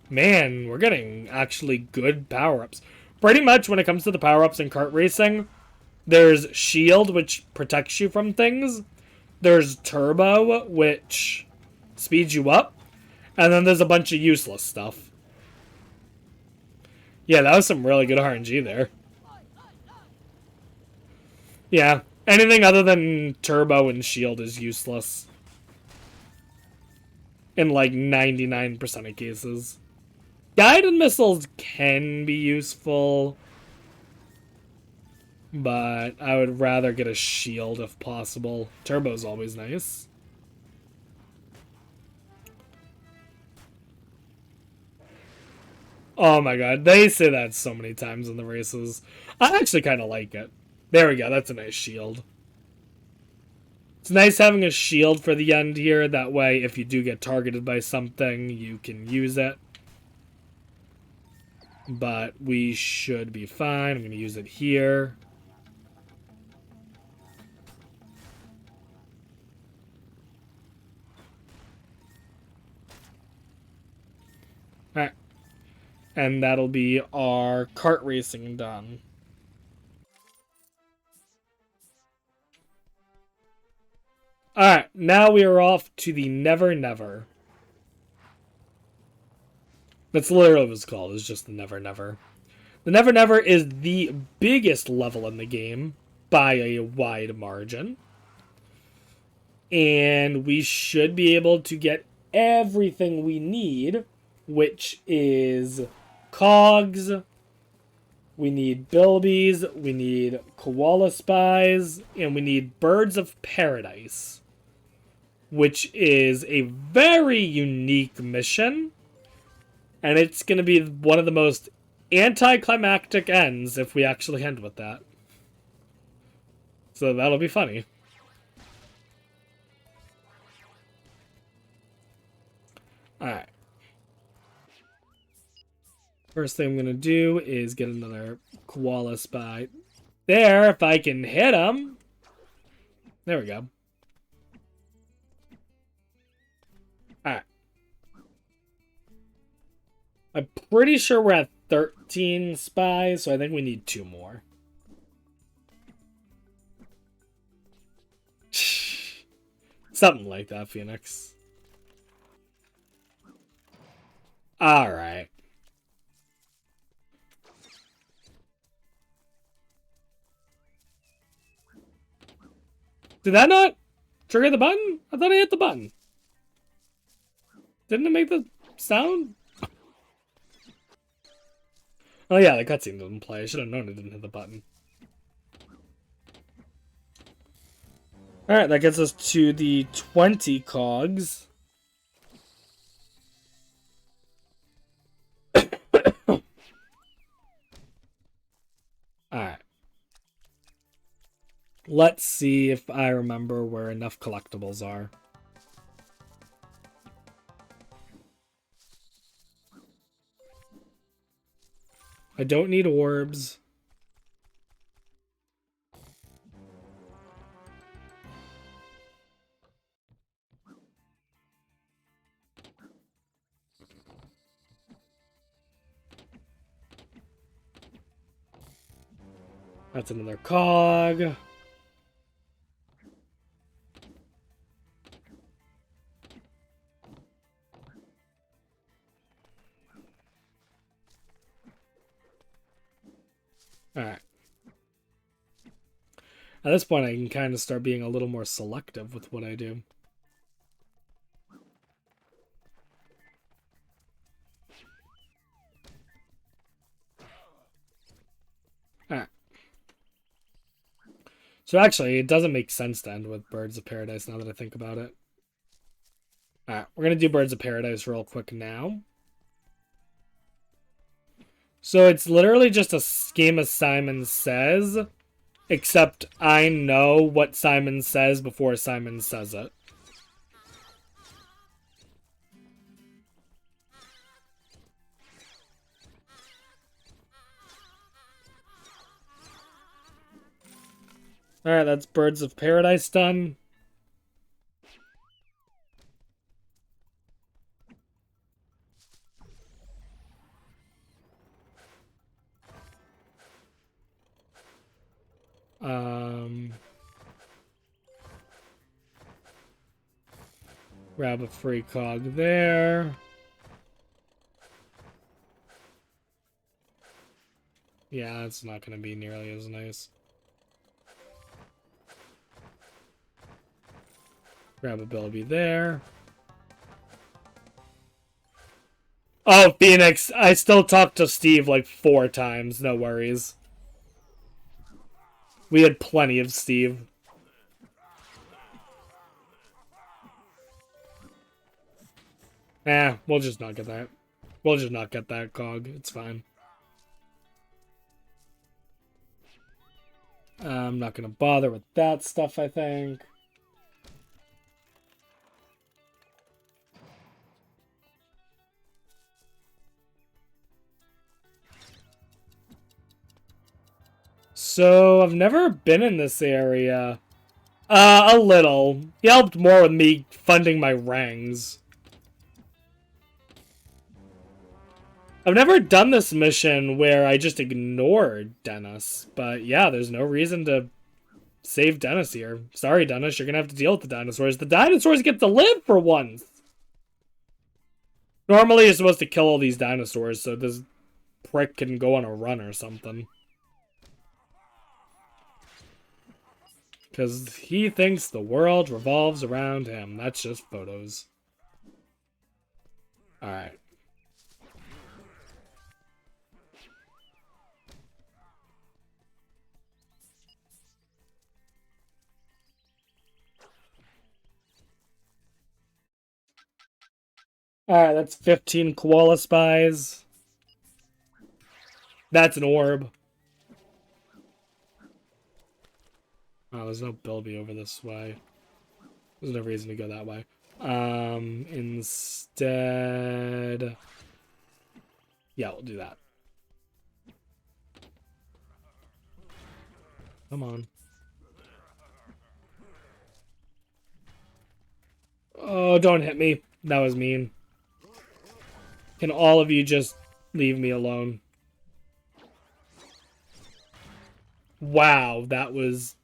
Man, we're getting actually good power-ups. Pretty much when it comes to the power-ups in kart racing, there's Shield, which protects you from things. There's Turbo, which speeds you up. And then there's a bunch of useless stuff. Yeah, that was some really good RNG there. Yeah, anything other than Turbo and Shield is useless. In like 99% of cases. Guided missiles can be useful, but I would rather get a shield if possible. Turbo's always nice. Oh my god, they say that so many times in the races. I actually kind of like it. There we go, that's a nice shield. It's nice having a shield for the end here. That way, if you do get targeted by something, you can use it. But we should be fine. I'm going to use it here. Alright. And that'll be our kart racing done. Alright, now we are off to the Never Never. That's literally what it's called, it's just the Never Never. The Never Never is the biggest level in the game by a wide margin. And we should be able to get everything we need, which is cogs, we need bilbies, we need koala spies, and we need birds of paradise, which is a very unique mission. And it's going to be one of the most anticlimactic ends if we actually end with that. So that'll be funny. Alright. First thing I'm going to do is get another koala spy. There, if I can hit him. There we go. Alright. I'm pretty sure we're at 13 spies, so I think we need 2 more. Something like that, Phoenix. Alright. Did that not trigger the button? I thought I hit the button. Didn't it make the sound? Oh yeah, the cutscene doesn't play. I should have known it didn't hit the button. Alright, that gets us to the 20 cogs. Alright. Let's see if I remember where enough collectibles are. I don't need orbs. That's another cog. Alright. At this point, I can kind of start being a little more selective with what I do. Alright. So actually, it doesn't make sense to end with Birds of Paradise now that I think about it. Alright, we're going to do Birds of Paradise real quick now. So it's literally just a scheme as Simon Says, except I know what Simon says before Simon says it. Alright, that's Birds of Paradise done. Grab a free cog there. Yeah, it's not going to be nearly as nice. Grab a Bilby there. Oh, Phoenix, I still talked to Steve like 4 times. No worries. We had plenty of Steve. We'll just not get that. We'll just not get that cog. It's fine. I'm not going to bother with that stuff, I think. So, I've never been in this area. A little. He helped more with me funding my rangs. I've never done this mission where I just ignored Dennis. But yeah, there's no reason to save Dennis here. Sorry, Dennis, you're gonna have to deal with the dinosaurs. The dinosaurs get to live for once! Normally, you're supposed to kill all these dinosaurs so this prick can go on a run or something. Because he thinks the world revolves around him. That's just photos. Alright. Alright, that's 15 koala spies. That's an orb. Oh, there's no Bilby over this way. There's no reason to go that way. Instead... Yeah, we'll do that. Come on. Oh, don't hit me. That was mean. Can all of you just leave me alone? Wow, that was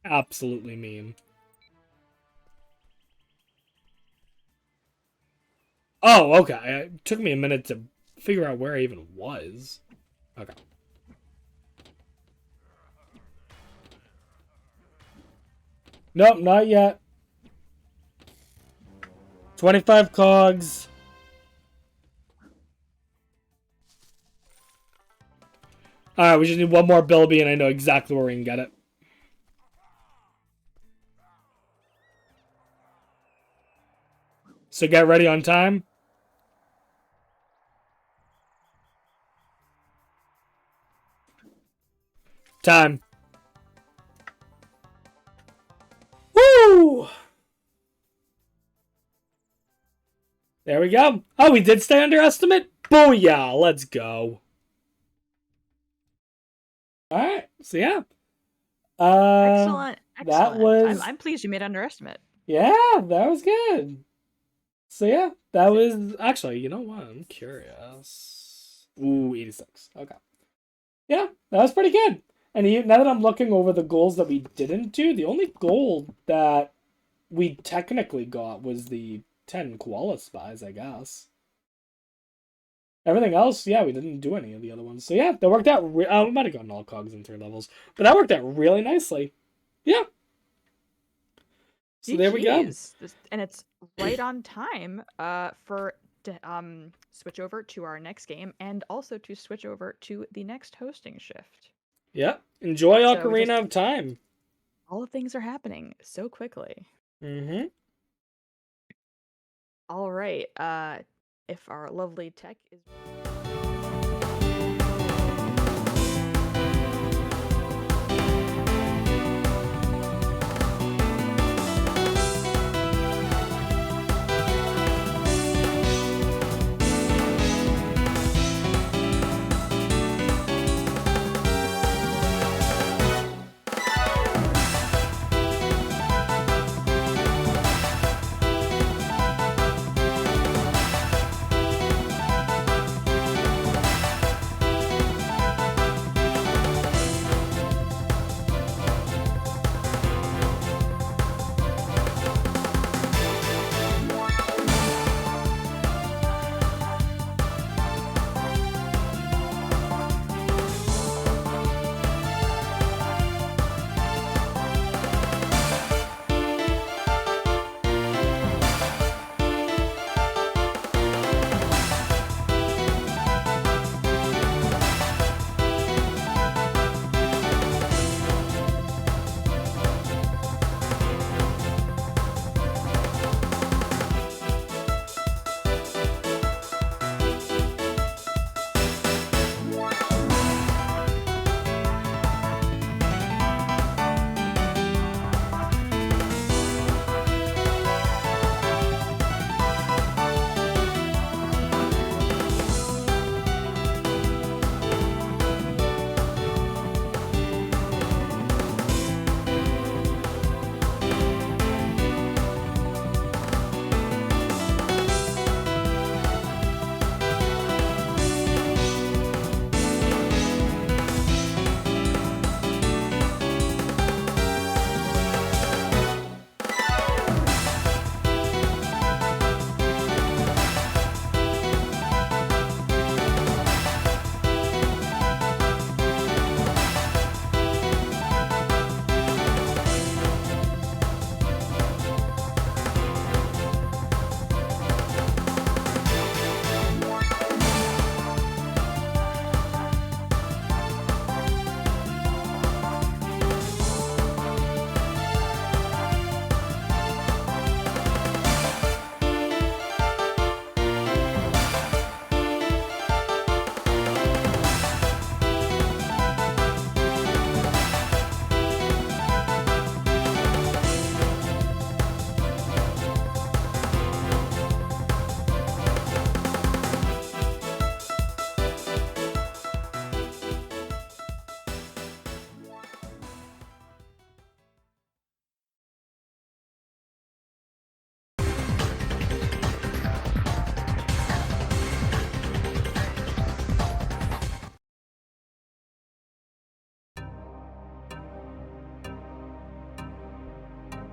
absolutely mean. Oh, okay. It took me a minute to figure out where I even was. Okay. Nope, not yet. 25 cogs. Alright, we just need one more Bilby and I know exactly where we can get it. So get ready on time. Time. Woo! There we go. Oh, we did stay under estimate? Booyah! Let's go. Alright, so yeah. Excellent. That was... I'm pleased you made underestimate. Yeah, that was good. So yeah, that was... Actually, you know what? I'm curious. Ooh, 86. Okay. Yeah, that was pretty good. And now that I'm looking over the goals that we didn't do, the only goal that we technically got was the 10 koala spies, I guess. Everything else, yeah, we didn't do any of the other ones. So yeah, that worked out. We might have gotten all cogs in 3 levels, but that worked out really nicely. Yeah. So there we go. And it's right on time for to switch over to our next game and also to switch over to the next hosting shift. Yeah. Enjoy Ocarina of Time. All the things are happening so quickly. Mm-hmm. All right. If our lovely tech is...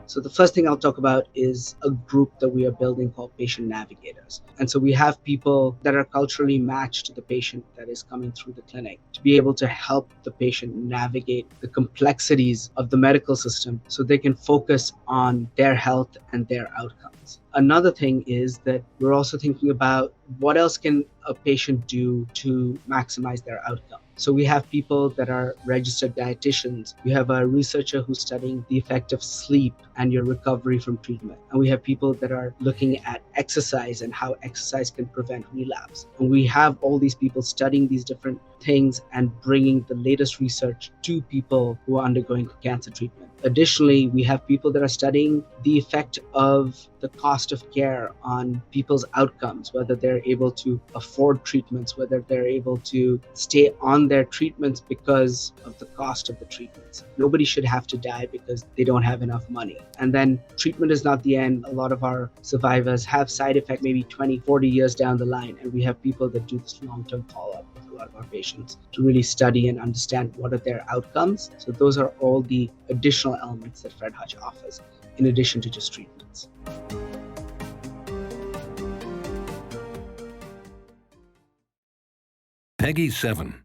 So the first thing I'll talk about is a group that we are building called patient navigators. And so we have people that are culturally matched to the patient that is coming through the clinic to be able to help the patient navigate the complexities of the medical system so they can focus on their health and their outcomes. Another thing is that we're also thinking about what else can a patient do to maximize their outcome. So we have people that are registered dietitians. We have a researcher who's studying the effect of sleep and your recovery from treatment. And we have people that are looking at exercise and how exercise can prevent relapse. And we have all these people studying these different things and bringing the latest research to people who are undergoing cancer treatment. Additionally, we have people that are studying the effect of the cost of care on people's outcomes, whether they're able to afford treatments, whether they're able to stay on their treatments because of the cost of the treatments. Nobody should have to die because they don't have enough money. And then treatment is not the end. A lot of our survivors have side effects maybe 20, 40 years down the line. And we have people that do this long-term follow-up with a lot of our patients to really study and understand what are their outcomes. So those are all the additional elements that Fred Hutch offers, in addition to just treatments. Peggy 7.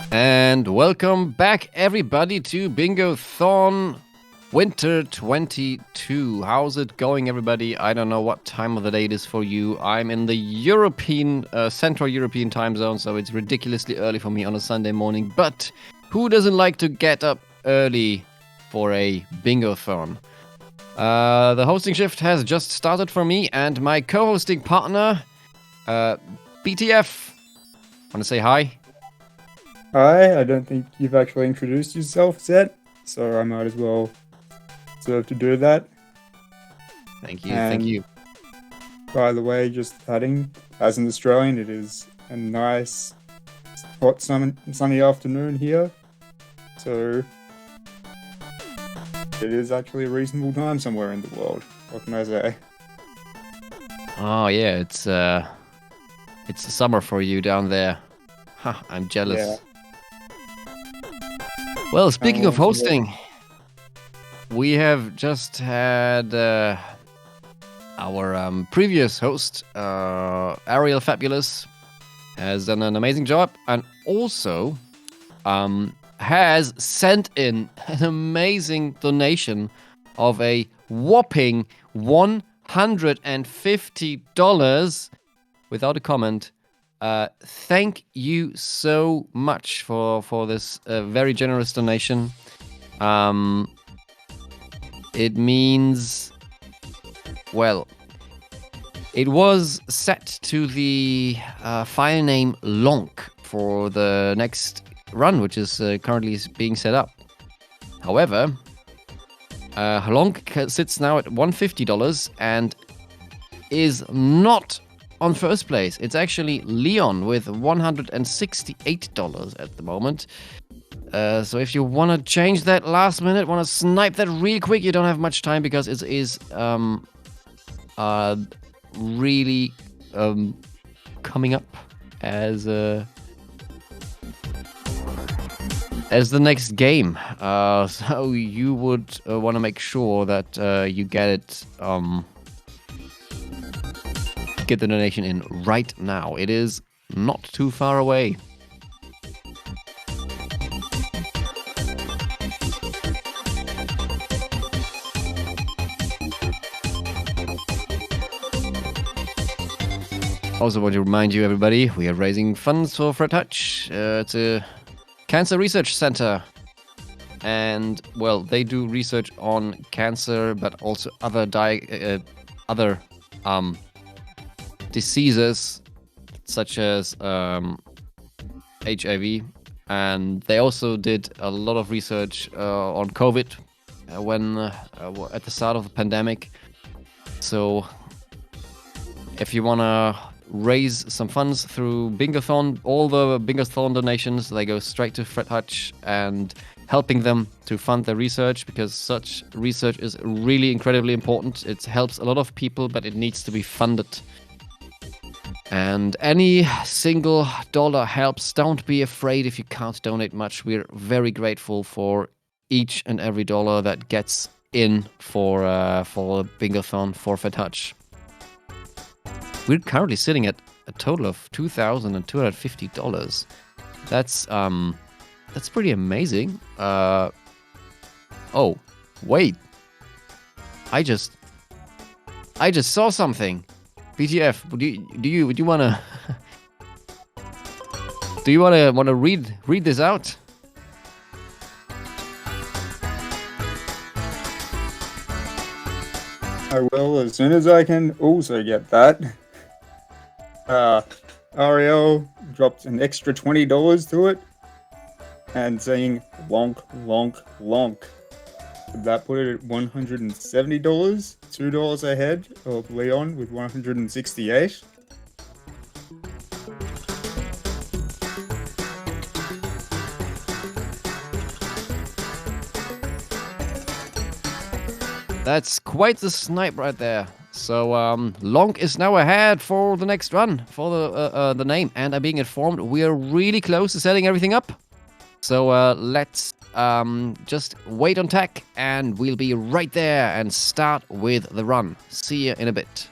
And welcome back, everybody, to Bingothon Winter 22. How's it going, everybody? I don't know what time of the day it is for you. I'm in the European, Central European time zone, so it's ridiculously early for me on a Sunday morning. But who doesn't like to get up early for a Bingothon? The hosting shift has just started for me, and my co-hosting partner, BTF. Want to say hi? Hi, I don't think you've actually introduced yourself yet, so I might as well serve to do that. Thank you, thank you. By the way, just adding, as an Australian, it is a nice, hot, sunny afternoon here, so it is actually a reasonable time somewhere in the world. What can I say? Oh yeah, it's summer for you down there. Huh, I'm jealous. Yeah. Well, speaking of hosting, we have just had our previous host, Ariel Fabulous, has done an amazing job, and also has sent in an amazing donation of a whopping $150 without a comment. Thank you so much for this very generous donation. It means, well, it was set to the file name Lonk for the next run, which is currently being set up. However, Lonk sits now at $150 and is not on first place. It's actually Leon with $168 at the moment. So if you want to change that last minute, want to snipe that real quick, you don't have much time because it is really coming up as the next game. So you would want to make sure that you get it, get the donation in right now. It is not too far away. Also want to remind you, everybody, we are raising funds for Fred Hutch. It's a cancer research center. And, well, they do research on cancer, but also other diseases, such as HIV. And they also did a lot of research on COVID when at the start of the pandemic. So if you want to raise some funds through Bingothon, all the Bingothon donations, they go straight to Fred Hutch and helping them to fund their research, because such research is really incredibly important. It helps a lot of people, but it needs to be funded. And any single dollar helps. Don't be afraid if you can't donate much. We're very grateful for each and every dollar that gets in for Bingothon for Fred Hutch. We're currently sitting at a total of $2,250. That's pretty amazing. Oh, wait. I just saw something. BTF, would you wanna read this out? I will as soon as I can also get that. Ariel dropped an extra $20 to it and saying lonk, lonk, lonk. That put it at $170, $2 ahead of Leon with 168. That's quite the snipe right there. So Lonk is now ahead for the next run for the name, and I'm being informed we are really close to setting everything up. So let's just wait on tech, and we'll be right there and start with the run. See you in a bit.